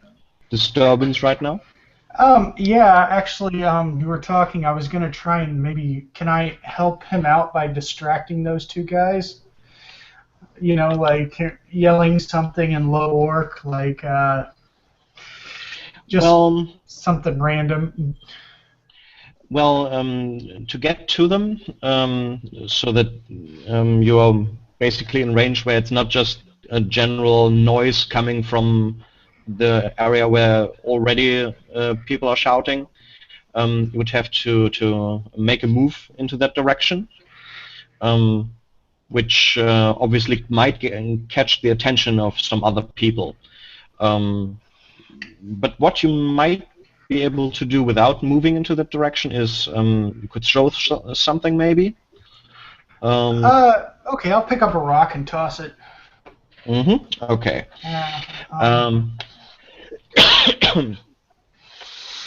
disturbance right now. Yeah, actually, you were talking. I was gonna try and maybe, can I help him out by distracting those two guys? You know, like yelling something in low orc, like just something random. Well, to get to them, so that you are basically in range where it's not just a general noise coming from the area where already people are shouting. You would have to make a move into that direction, which obviously might catch the attention of some other people. But what you might be able to do without moving into that direction is you could throw something maybe. Okay, I'll pick up a rock and toss it. Okay.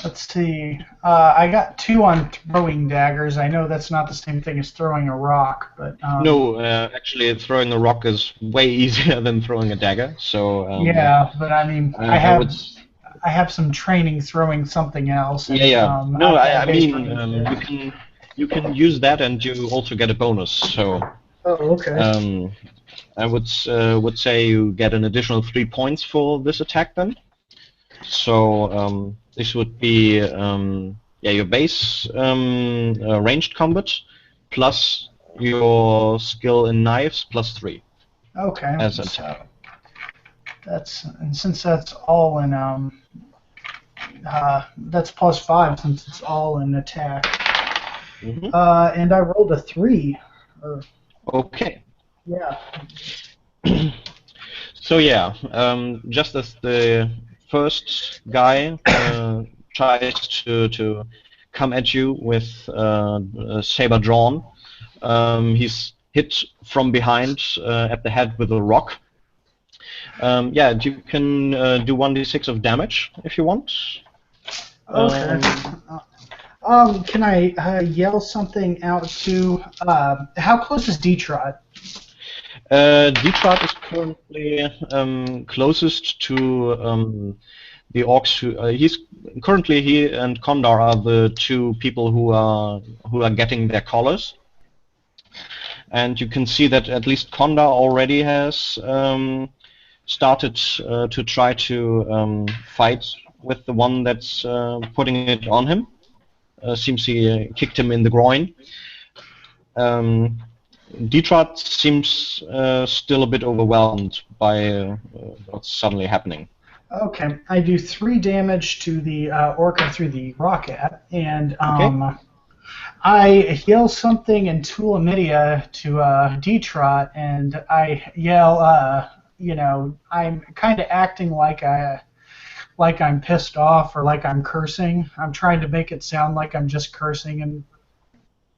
Let's see. I got 2 on throwing daggers. I know that's not the same thing as throwing a rock, but no, actually, throwing a rock is way easier than throwing a dagger. So yeah, but I mean, I have some training throwing something else. And, yeah. No, I mean, you can use that, and you also get a bonus. So. Oh, okay. I would say you get an additional 3 points for this attack then. So this would be your base ranged combat plus your skill in knives plus 3. Okay. As an attack. And since that's all in that's plus 5 since it's all in attack. And I rolled a 3. Okay. Yeah. So yeah, just as the first guy tries to come at you with a saber drawn, he's hit from behind at the head with a rock. Yeah, you can do 1d6 of damage if you want. Okay. Can I yell something out to? How close is D-Trot? D-Trot is currently closest to the orcs. He and Kondar are the 2 people who are getting their collars, and you can see that at least Kondar already has started to try to fight with the one that's putting it on him. Seems he kicked him in the groin. D-Trot seems still a bit overwhelmed by what's suddenly happening. Okay, I do 3 damage to the orca through the rocket, and I yell something in Tulamidia to D-Trot, and I yell, you know, I'm kind of acting like I'm pissed off or like I'm cursing. I'm trying to make it sound like I'm just cursing and,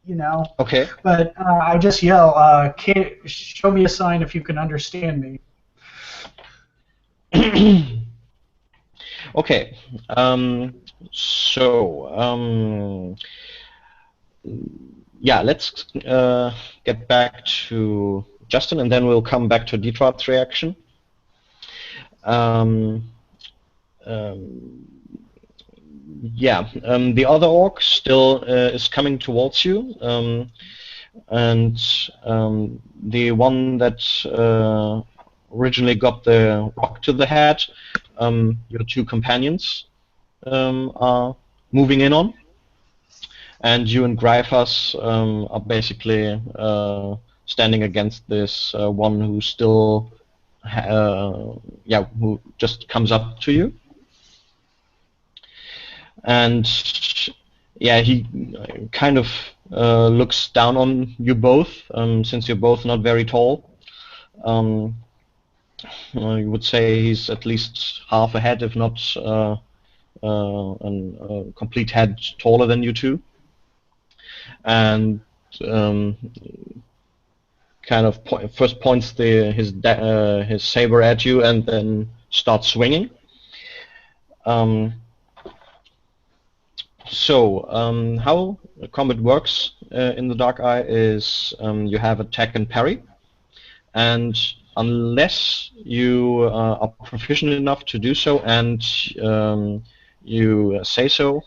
you know. Okay. But I just yell, show me a sign if you can understand me. Okay. Yeah, let's get back to Justin, and then we'll come back to D-Trot's reaction. Yeah, the other orc still is coming towards you, and the one that originally got the rock to the head, your 2 companions are moving in on, and you and Gryphas are basically standing against this one who still, who just comes up to you. And yeah, he kind of looks down on you both, since you're both not very tall. You would say he's at least half a head, if not a complete head taller than you two, and kind of first points his saber at you, and then starts swinging. How combat works in the Dark Eye is you have attack and parry, and unless you are proficient enough to do so and you say so,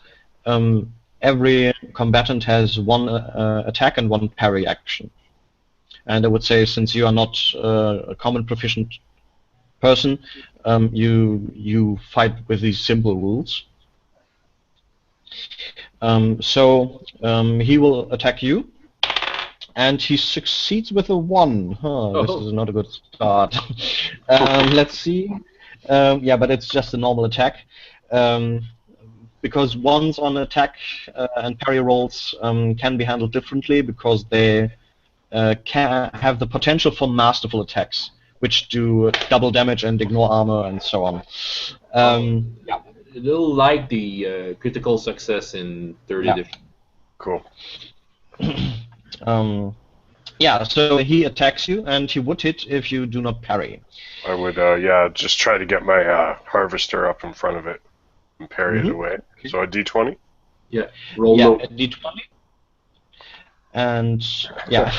every combatant has one attack and one parry action. And I would say, since you are not a combat proficient person, you fight with these simple rules. He will attack you, and he succeeds with a 1. This is not a good start. Let's see. Yeah, but it's just a normal attack. Because ones on attack and parry rolls can be handled differently, because they can have the potential for masterful attacks, which do double damage and ignore armor and so on. Yeah. A little like the critical success in 3rd edition. Cool. Yeah, so he attacks you, and he would hit if you do not parry. I would, just try to get my harvester up in front of it and parry it away. Okay. So a d20? Yeah, roll low. A d20. And, yeah.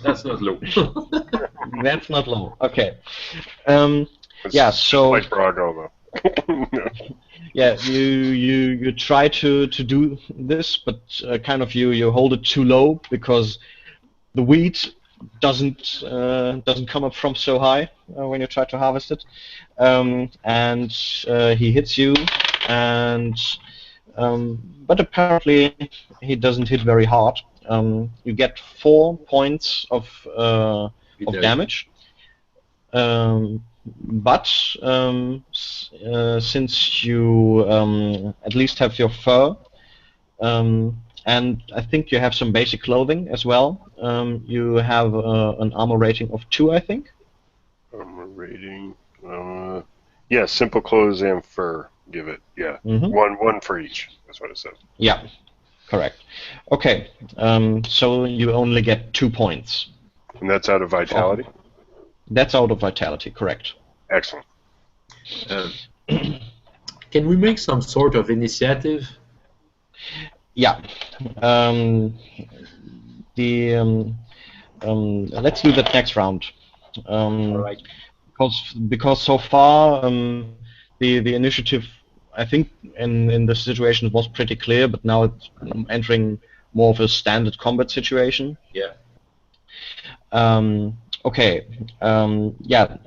That's not low. That's not low, okay. Yeah, so... like Brago, though. Yeah, you try to do this, but kind of you hold it too low, because the wheat doesn't come up from so high when you try to harvest it, and he hits you, and but apparently he doesn't hit very hard. You get 4 points of damage. But since you at least have your fur, and I think you have some basic clothing as well, you have an armor rating of 2, I think. Armor rating, yeah, simple clothes and fur. Give it, yeah, one for each. That's what it says. Yeah, correct. Okay, so you only get 2 points. And that's out of vitality. That's out of vitality, correct. Excellent. Can we make some sort of initiative? Yeah. Let's do that next round. All right. Because so far the initiative, I think, in the situation was pretty clear, but now it's entering more of a standard combat situation. Yeah. Okay. Yeah.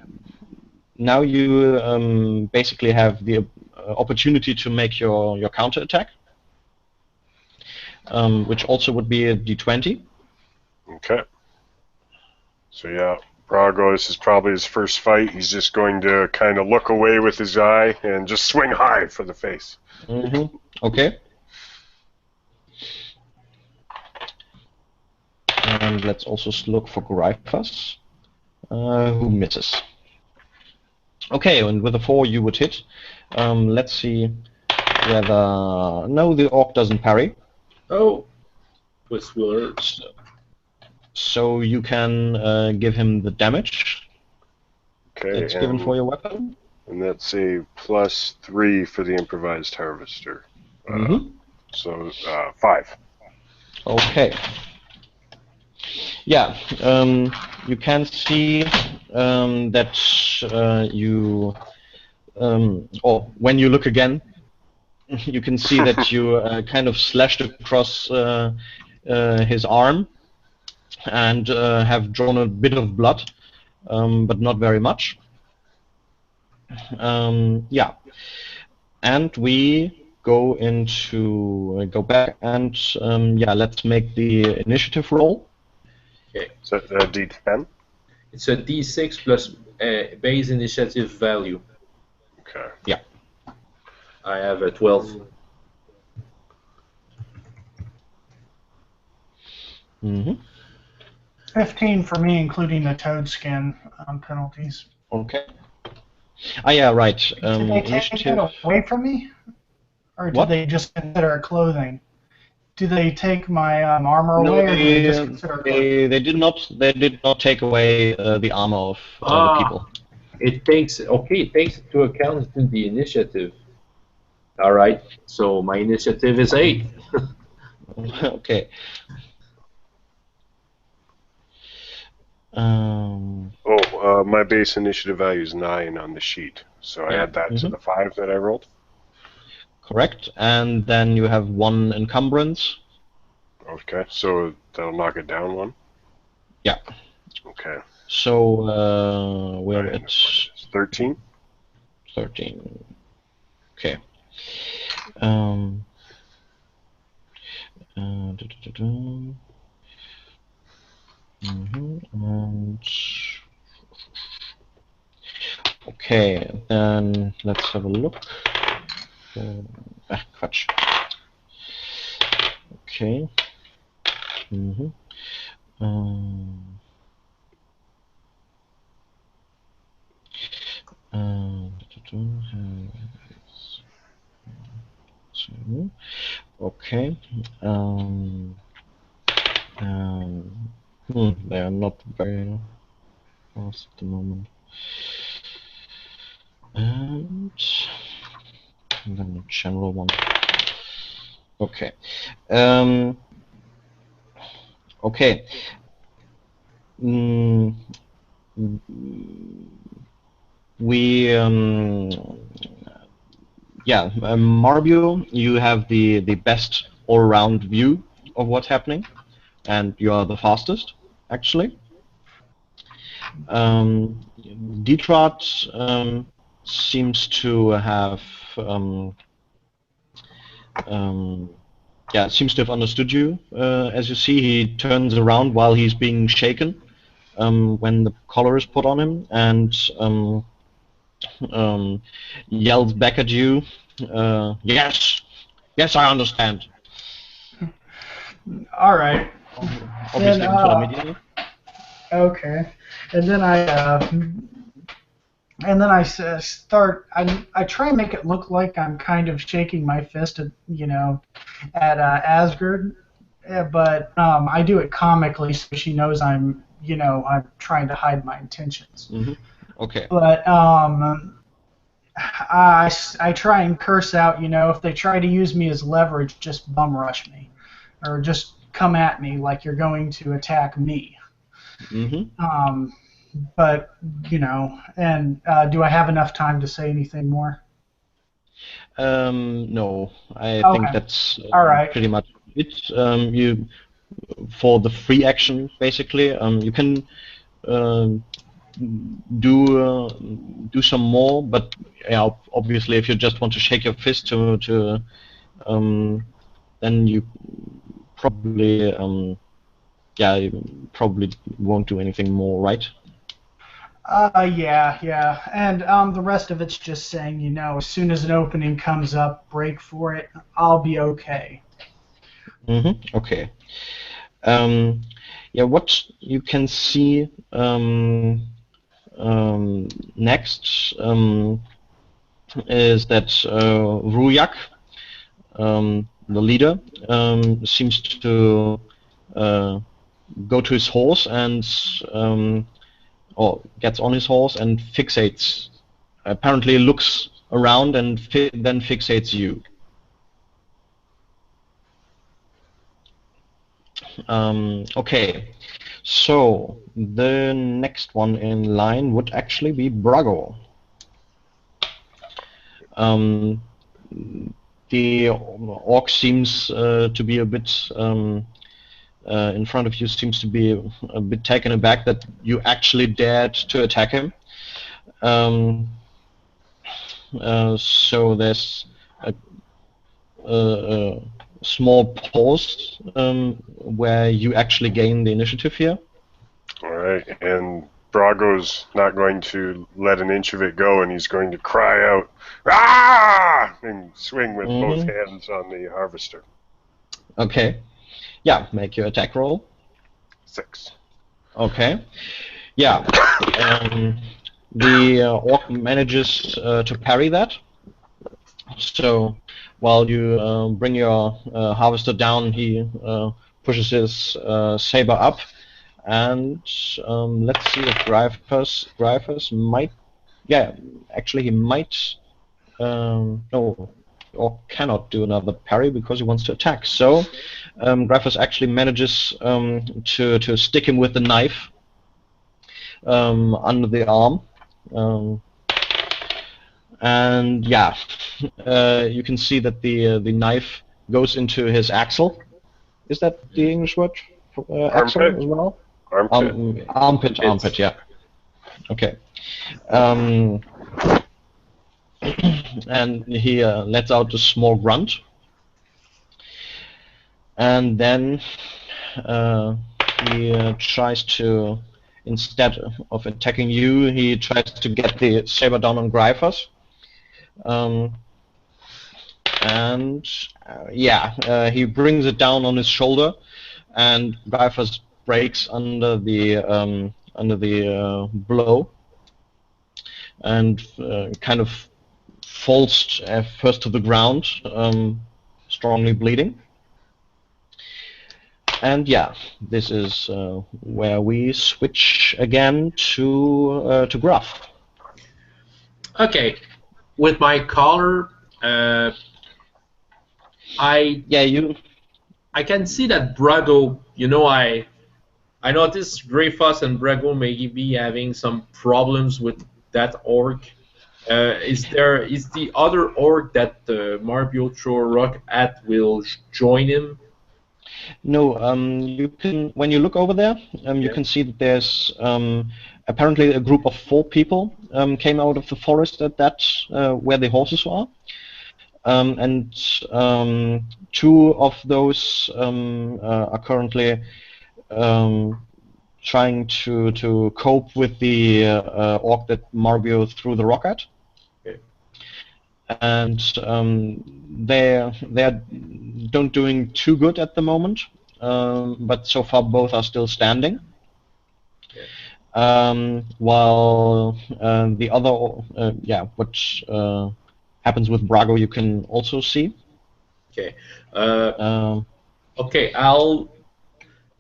Now you basically have the opportunity to make your counter attack, which also would be a d20. Okay. So yeah, Brago, this is probably his first fight. He's just going to kind of look away with his eye and just swing high for the face. Okay. And let's also look for Gryphus, who misses. Okay, and with a 4 you would hit. Let's see whether... No, the orc doesn't parry. Oh, with words. So you can give him the damage. Okay, that's given for your weapon. And that's a +3 for the improvised harvester. So 5. Okay. Yeah, you can see that you, or when you look again, you can see that you kind of slashed across his arm and have drawn a bit of blood, but not very much. Yeah, and we go back and yeah, let's make the initiative roll. Okay. So D10? It's a D6 plus base initiative value. Okay. Yeah. I have a 12. 15 for me, including the toad skin penalties. Okay. Ah, yeah, right. Did they take Initiative. it away from me, or do What? they just consider it clothing? Do they take my armor No, away, or do they just consider it clothing? they did not take away the armor of the Ah, people. it takes into account in the initiative. All right. So my initiative is 8. Okay. Um, Oh, my base initiative value is 9 on the sheet, so I Yeah. add that to Mhm. the 5 that I rolled. Correct. And then you have 1 encumbrance. Okay, so that'll knock it down 1. Yeah. Okay. So we're 9 at is 13. 13. Okay. Um, and okay, then let's have a look. Quatsch. Okay. Mhm. Um, okay. They are not very fast at the moment. And then the general one. Okay. Okay. We yeah, Marbio, you have the best all-round view of what's happening, and you are the fastest, actually. Detroit seems to have seems to have understood you. As you see, he turns around while he's being shaken when the collar is put on him, and yells back at you. Yes, yes, I understand. All right. Then, Obviously, until immediately. okay. And then start. I try and make it look like I'm kind of shaking my fist at Asgard, but I do it comically so she knows I'm trying to hide my intentions. Okay. But I try and curse out, if they try to use me as leverage, just bum rush me, or just come at me like you're going to attack me. But and do I have enough time to say anything more? No, I think Okay. that's All right. pretty much it. You for the free action basically. You can do some more, but yeah, obviously, if you just want to shake your fist then you probably you probably won't do anything more, right? Yeah. And the rest of it's just saying, as soon as an opening comes up, break for it. I'll be okay. Okay. Yeah, what you can see next is that Ruyak, the leader, seems to go to his horse and or gets on his horse and fixates. Apparently, looks around and then fixates you. Okay, so the next one in line would actually be Brago. The orc seems to be a bit in front of you, seems to be a bit taken aback that you actually dared to attack him. So there's a small pause where you actually gain the initiative here. All right, and Brago's not going to let an inch of it go, and he's going to cry out, "Ah!" and swing with both hands on the harvester. Okay. Yeah, make your attack roll. 6. Okay. Yeah. the orc manages to parry that. So while you bring your harvester down, he pushes his saber up, and let's see if Gryphus might. Yeah, actually he might. No, or cannot do another parry because he wants to attack. So Gryphus actually manages to stick him with the knife under the arm. And yeah, you can see that the knife goes into his axle. Is that the English word for axle Armpit? as well? Armpit. Armpit, yeah. Okay. And he lets out a small grunt, and then he tries to, instead of attacking you, he tries to get the saber down on Gryphus. Yeah, he brings it down on his shoulder, and Gryphus breaks under the blow, and kind of falls first to the ground, strongly bleeding. And yeah, this is where we switch again to Gruff. Okay, with my collar, I can see that Brago. You know, I noticed Greyfuss and Brago may be having some problems with that orc. Is the other orc that Marbio throw a rock at will join him? No, you can, when you look over there, you can see that there's apparently a group of 4 people came out of the forest at that where the horses are, and 2 of those are currently trying to cope with the orc that Marbio threw the rock at. And they're don't doing too good at the moment, but so far both are still standing. While the other, what happens with Brago, you can also see. Okay. Okay.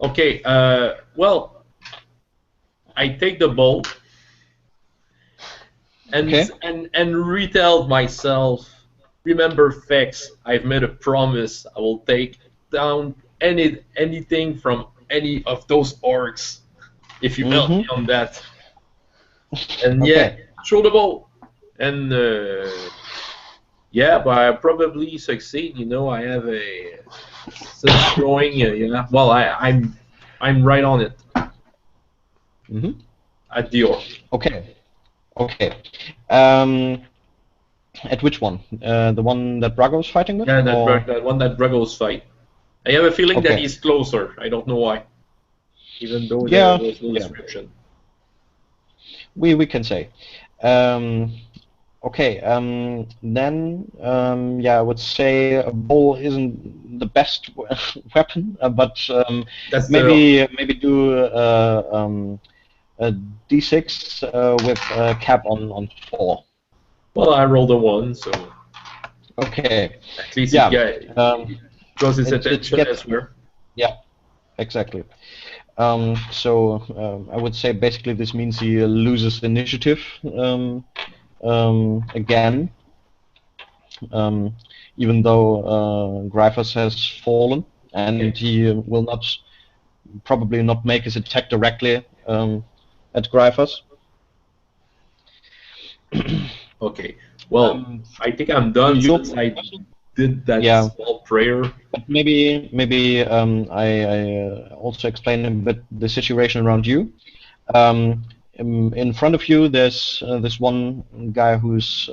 Okay. Well, I take the bow. And retell myself, remember Fex, I've made a promise. I will take down anything from any of those orcs if you help me on that. And yeah, throw the ball. And yeah, but I probably succeed. You know, I have a throwing. Well, I'm right on it. At the orc. Okay. At which one? The one that Brago's fighting with? Yeah, that one that Brago's fight. I have a feeling that he's closer. I don't know why. Even though there was no description. We can say. Okay. Then I would say a bow isn't the best weapon, but maybe do a D6 with a cap on 4. Well, I rolled a 1, so. Okay. At least draws his attention elsewhere. Yeah, exactly. So I would say basically this means he loses initiative again, even though Gryphus has fallen, and he will probably not make his attack directly at Gryphus. Okay. Well, I think I'm done since I did that small prayer. But maybe I also explain a bit the situation around you. In front of you, there's this one guy who's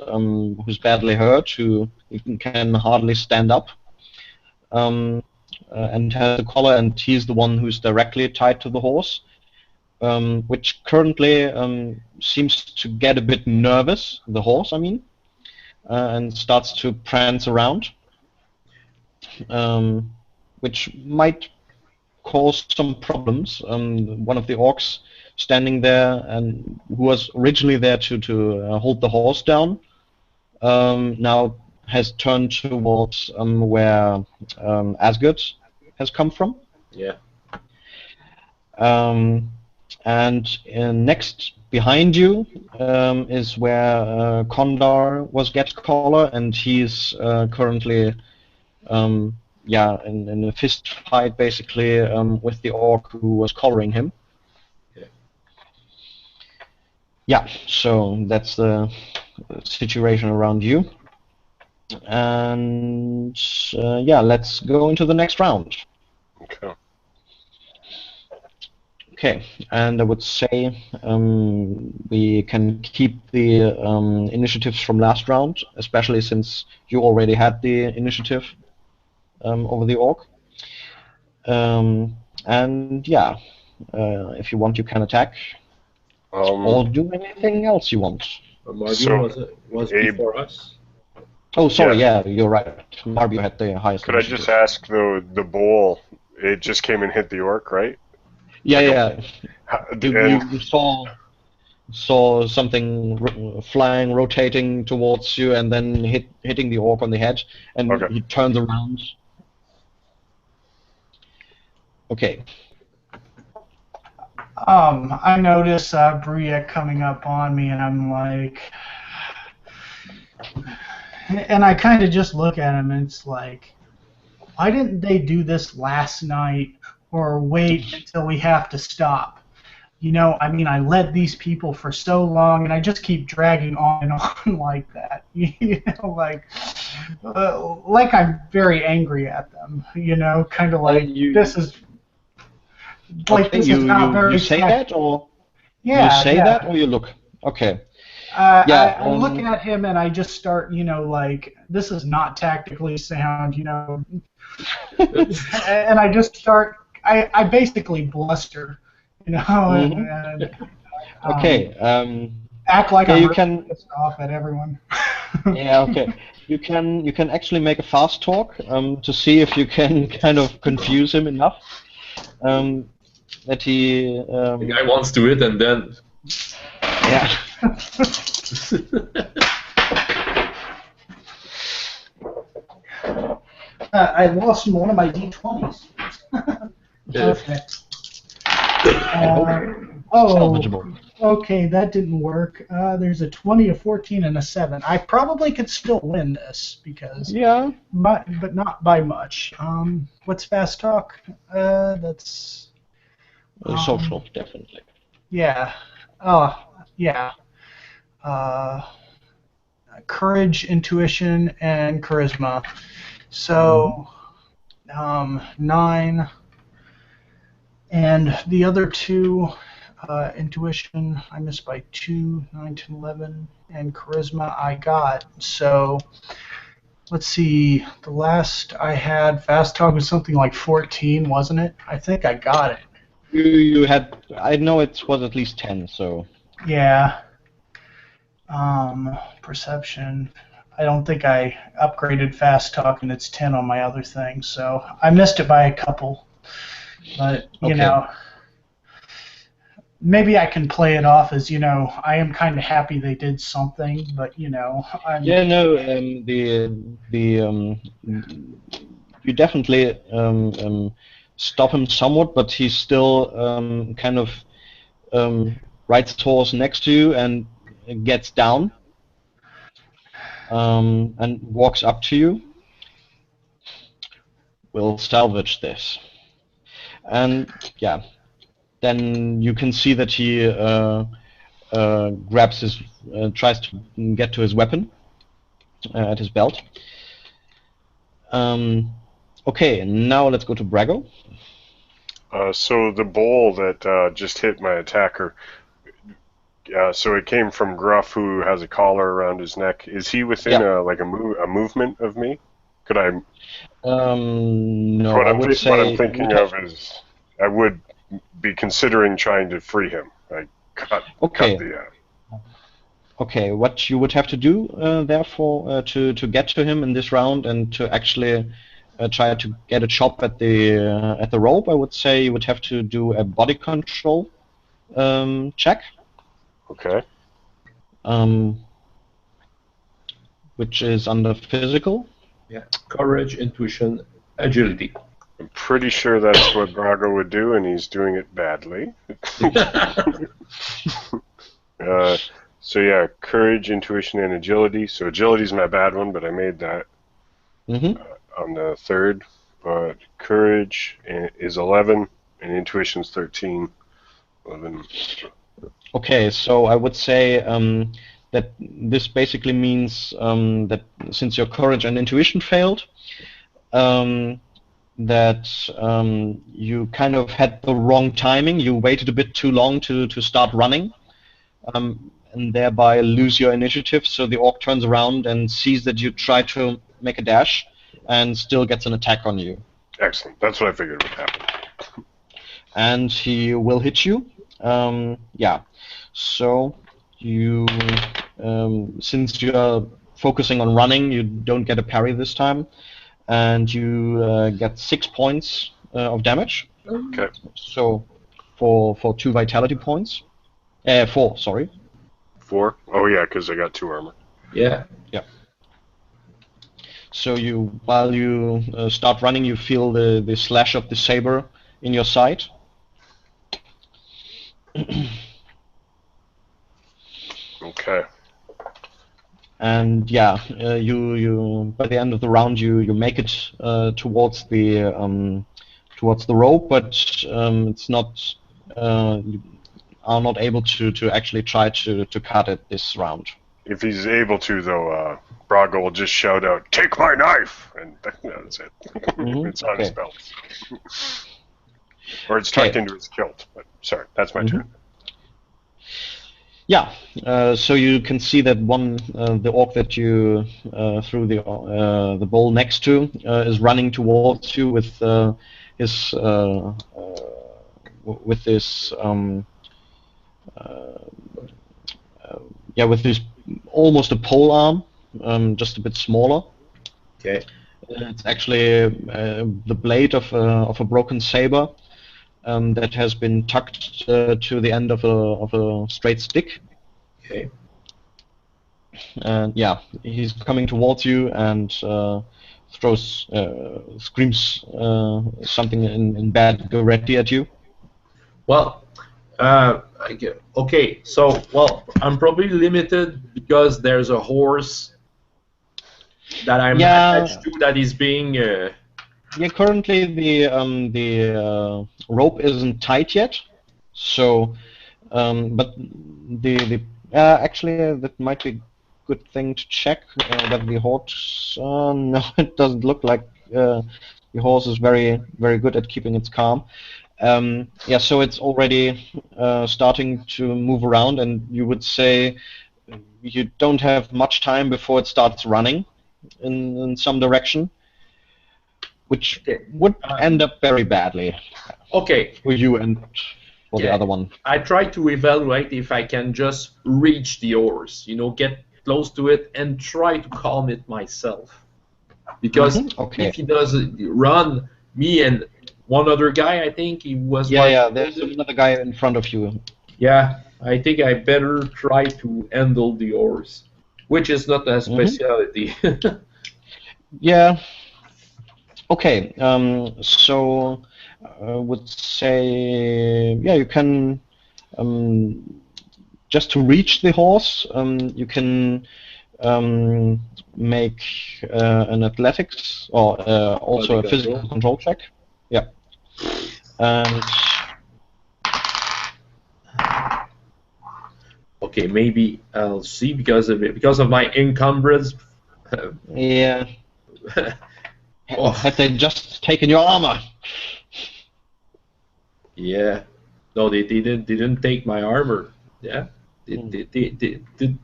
badly hurt, who can hardly stand up, and has a collar, and he's the one who's directly tied to the horse. Which currently seems to get a bit nervous, the horse, I mean, and starts to prance around, which might cause some problems. One of the orcs standing there, and who was originally there to hold the horse down, now has turned towards where Asgard has come from. Yeah. And next behind you is where Kondar was get caller, and he's currently in a fist fight basically with the orc who was collaring him. Yeah. Yeah, so that's the situation around you. And let's go into the next round. Okay. Okay, and I would say we can keep the initiatives from last round, especially since you already had the initiative over the orc. If you want, you can attack or do anything else you want. Marby was before us. Oh, sorry, yeah, you're right. Marby had the highest Could I initiative. just ask, though, the bowl, it just came and hit the orc, right? Yeah. And You saw something flying, rotating towards you, and then hitting the orc on the head, and Okay. he turns around. Okay. I notice Briette coming up on me, and I'm like, and I kind of just look at him, and it's like, why didn't they do this last night or wait until we have to stop? You know, I mean, I led these people for so long, and I just keep dragging on and on like that. You know, like I'm very angry at them. You know, kind of like this is like Okay, this is not very. You say that, or yeah, you say yeah. that, or you look. Okay. I'm looking at him, and I just start, you know, like, this is not tactically sound, you know. And I just start, I basically bluster, you know, and Okay. act like yeah, I'm you really can. pissed off at everyone. Yeah. Okay. You can actually make a fast talk to see if you can kind of confuse him enough that he. The guy wants to hit, and then. Yeah. I lost one of my D20s. Okay. Salvageable. Okay, that didn't work. There's a 20, a 14, and a 7. I probably could still win this because, Yeah. but not by much. What's fast talk? That's Social, definitely. yeah. Yeah. Courage, intuition, and charisma. So 9, and the other two, intuition, I missed by 2, 9, 10, 11, and charisma I got. So let's see, the last I had fast talk was something like 14, wasn't it? I think I got it. You had. I know it was at least 10. So. Yeah. Perception. I don't think I upgraded fast talk, and it's 10 on my other thing, so I missed it by a couple. But you know, maybe I can play it off as, you know, I am kind of happy they did something, but you know, Yeah, no, you definitely stop him somewhat, but he's still kind of rides his horse next to you and gets down and walks up to you. We'll salvage this. And yeah, then you can see that he grabs his, tries to get to his weapon at his belt. Okay, now let's go to Brago. So the bowl that just hit my attacker, so it came from Gruff, who has a collar around his neck. Is he within a movement of me? Could I? No, what I would say. What I'm thinking of is I would be considering trying to free him. I cut the. Okay, what you would have to do, therefore, to get to him in this round and to actually try to get a chop at the rope, I would say you would have to do a body control check, Okay. which is under physical. Yeah. Courage, intuition, agility. I'm pretty sure that's what Brago would do, and he's doing it badly. So yeah, courage, intuition, and agility. So agility's my bad one, but I made that on the 3rd. But courage is 11, and intuition's 13. 11. Okay, so I would say that this basically means that since your courage and intuition failed, that you kind of had the wrong timing. You waited a bit too long to start running, and thereby lose your initiative. So the orc turns around and sees that you try to make a dash, and still gets an attack on you. Excellent. That's what I figured would happen. And he will hit you. Yeah. So you, since you are focusing on running, you don't get a parry this time, and you get 6 points of damage. Okay. So for 2 vitality points. 4, sorry. 4? Oh yeah, because I got 2 armor. Yeah. Yeah. So you, while you start running, you feel the slash of the saber in your side. Okay. And yeah, you by the end of the round you make it towards the rope, but it's not you are not able to actually try to cut it this round. If he's able to, though, Brago will just shout out, "Take my knife!" And that's it. It's on his belt. Or it's tucked into his kilt. But sorry, that's my turn. Yeah, so you can see that the orc that you threw the ball next to is running towards you with his almost a pole arm, just a bit smaller. Okay. It's actually the blade of a broken saber. That has been tucked to the end of a straight stick. Okay. And yeah, he's coming towards you and screams something in bad Goretti at you. Well, okay. So, well, I'm probably limited because there's a horse that I'm attached to that is being. Yeah, currently the rope isn't tight yet, so but actually that might be a good thing to check that the horse. No, it doesn't look like the horse is very good at keeping its calm. Yeah, so it's already starting to move around, and you would say you don't have much time before it starts running in some direction. Which would end up very badly. Okay. For you and for the other one. I try to evaluate if I can just reach the horse, get close to it and try to calm it myself. Because if he does run, me and one other guy, I think he was. Yeah, there's another guy in front of you. Yeah, I think I better try to handle the horse, which is not a specialty. Yeah. Okay, so I would say, yeah, you can, just to reach the horse, you can make an athletics or also a physical control check. Yeah. And okay, maybe I'll see because of my encumbrance. Yeah. Had they just taken your armor? Yeah. No, they didn't take my armor. Yeah. Did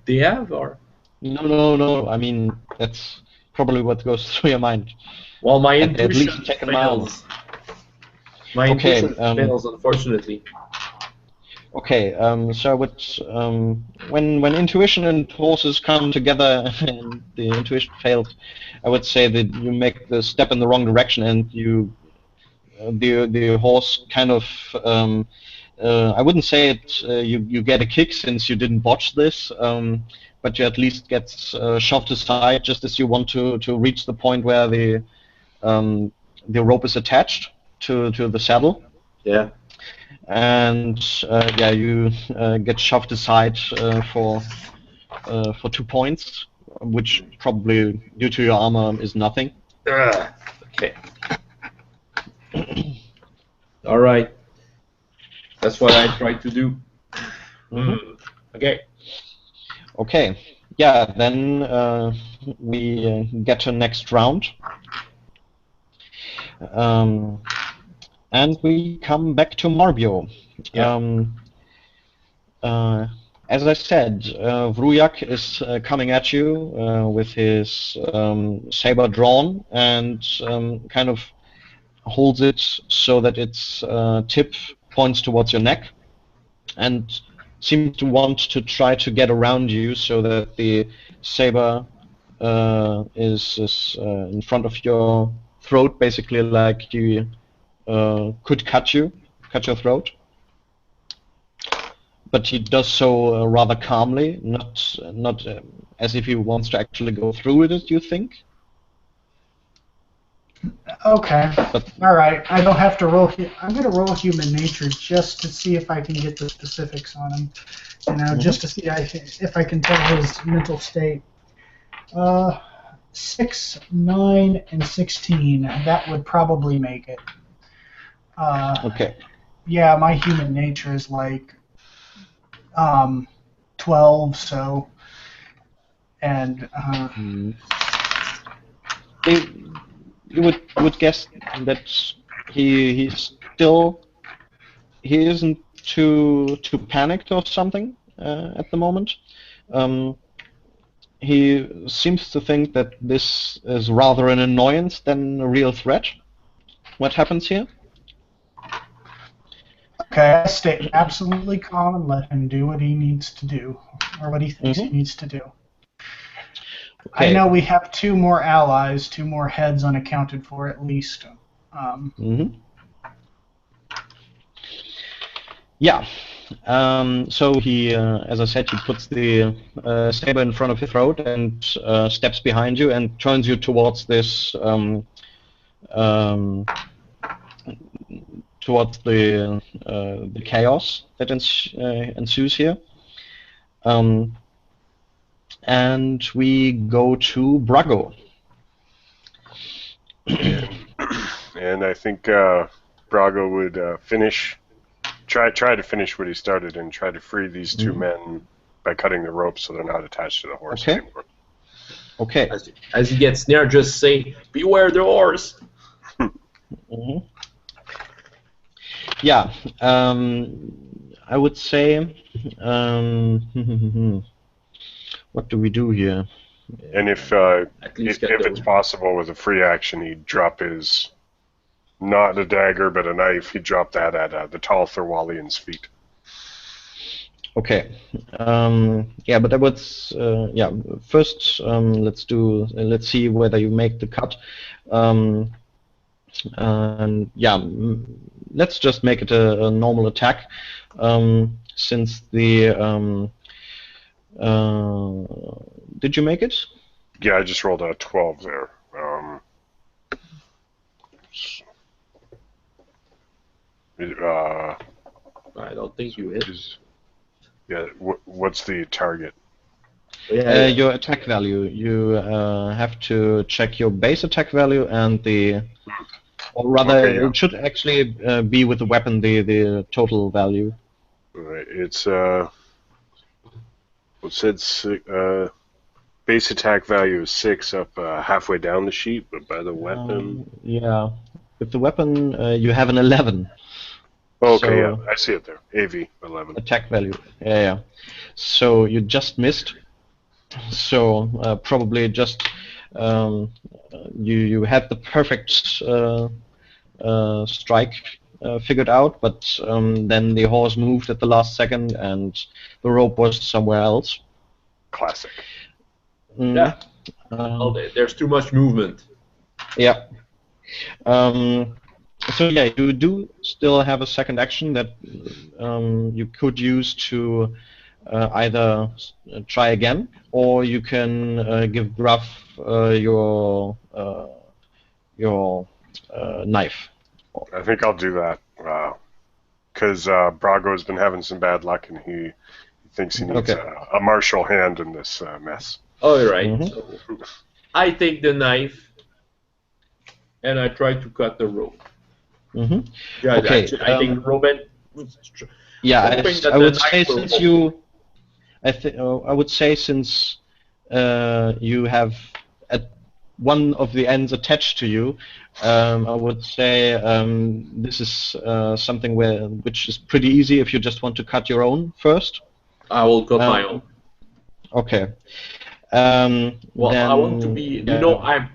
they have or? No. I mean, that's probably what goes through your mind. Well, my Had intuition fails. My intuition fails, unfortunately. Okay, so I would, when intuition and horses come together and the intuition fails, I would say that you make the step in the wrong direction and you, the horse kind of I wouldn't say it. You get a kick since you didn't botch this, but you at least get shoved aside just as you want to reach the point where the rope is attached to the saddle. Yeah. And yeah, you get shoved aside for 2 points, which probably due to your armor is nothing. Okay. All right. That's what I tried to do. Okay. Okay. Yeah. Then we get to next round. And we come back to Marbio. Yeah. As I said, Vrujak is coming at you with his saber drawn and kind of holds it so that its tip points towards your neck, and seems to want to try to get around you so that the saber is in front of your throat, basically like you could cut your throat. But he does so rather calmly, not as if he wants to actually go through with it, you think? Okay. All right. I don't have to roll. I'm going to roll human nature just to see if I can get the specifics on him. You know, just to see if I can tell his mental state. 6, 9, and 16. That would probably make it. Okay. Yeah, my human nature is like 12, so, and you would guess that he isn't too panicked or something at the moment. He seems to think that this is rather an annoyance than a real threat. What happens here? Okay, I stay absolutely calm and let him do what he needs to do, or what he thinks he needs to do. Okay. I know we have 2 more allies, 2 more heads unaccounted for at least. Yeah. So he, as I said, he puts the saber in front of his throat and steps behind you and turns you towards this, towards the chaos that ensues here. And we go to Brago. And I think Brago would try to finish what he started and try to free these 2 men by cutting the rope so they're not attached to the horse anymore. Okay. As he gets near, just say, "Beware the horse." Yeah. I would say. What do we do here? And if it's possible with a free action, he'd drop his, not a dagger but a knife, he'd drop that at the tall Thorwallian's feet. Okay. Yeah, but that was yeah. First, let's see whether you make the cut. And yeah, let's just make it a normal attack, since the did you make it? Yeah, I just rolled a 12 there. I don't think you hit. Yeah, what's the target? Your attack value. You have to check your base attack value and or rather, it should actually be with the weapon the total value. Right, it's base attack value is 6 up halfway down the sheet, but by the weapon. Yeah, with the weapon you have an 11. Okay, so, yeah, I see it there. AV 11. Attack value. Yeah. So you just missed. So probably just you had the perfect strike figured out, but then the horse moved at the last second and the rope was somewhere else. Classic. Yeah. There's too much movement. Yeah. So yeah, you do still have a second action that you could use to either try again, or you can give Gruff your knife. I think I'll do that. Because Brago's been having some bad luck, and he thinks he needs Okay. a martial hand in this mess. All right. Mhm. So I take the knife and I try to cut the rope. Mm-hmm. Yeah, Okay, I think the rope and Yeah, hoping that I the would say knife will since hold. you, I would say since you have at one of the ends attached to you, I would say this is something which is pretty easy if you just want to cut your own first. I will cut my own. Okay. Well, then, I want to be. You know, I'm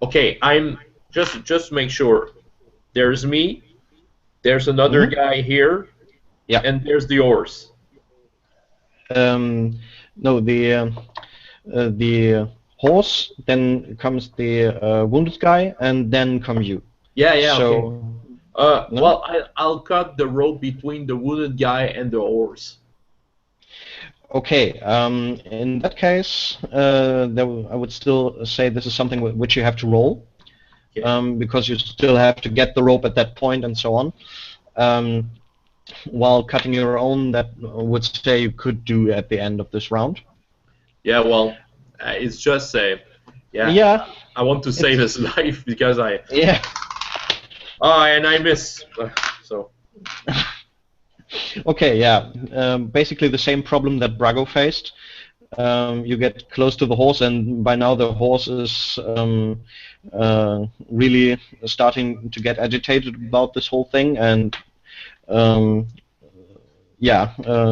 okay. I'm just make sure. There's me. There's another guy here. Yeah. And there's the horse. No, the horse, then comes the wounded guy, and then come you. Yeah, yeah, So, okay. no? Well, I'll cut the rope between the wounded guy and the horse. Okay, in that case, I would still say this is something which you have to roll, Okay. because you still have to get the rope at that point and so on. While cutting your own, that would say you could do at the end of this round. Yeah, well, it's just Yeah. I want to save his life because Yeah. and I miss. So. Okay, yeah. Basically the same problem that Brago faced. You get close to the horse, and by now the horse is really starting to get agitated about this whole thing, and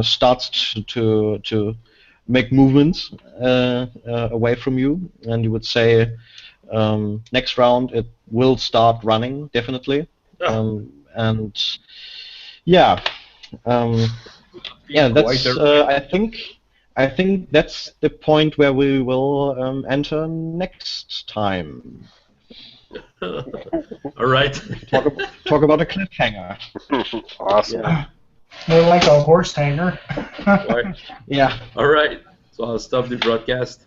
starts to make movements away from you. And you would say next round it will start running definitely, and yeah. That's. I think that's the point where we will enter next time. All right. Talk about a cliffhanger. Awesome. Yeah. More like a horse hanger. Right. Yeah. All right. So I'll stop the broadcast.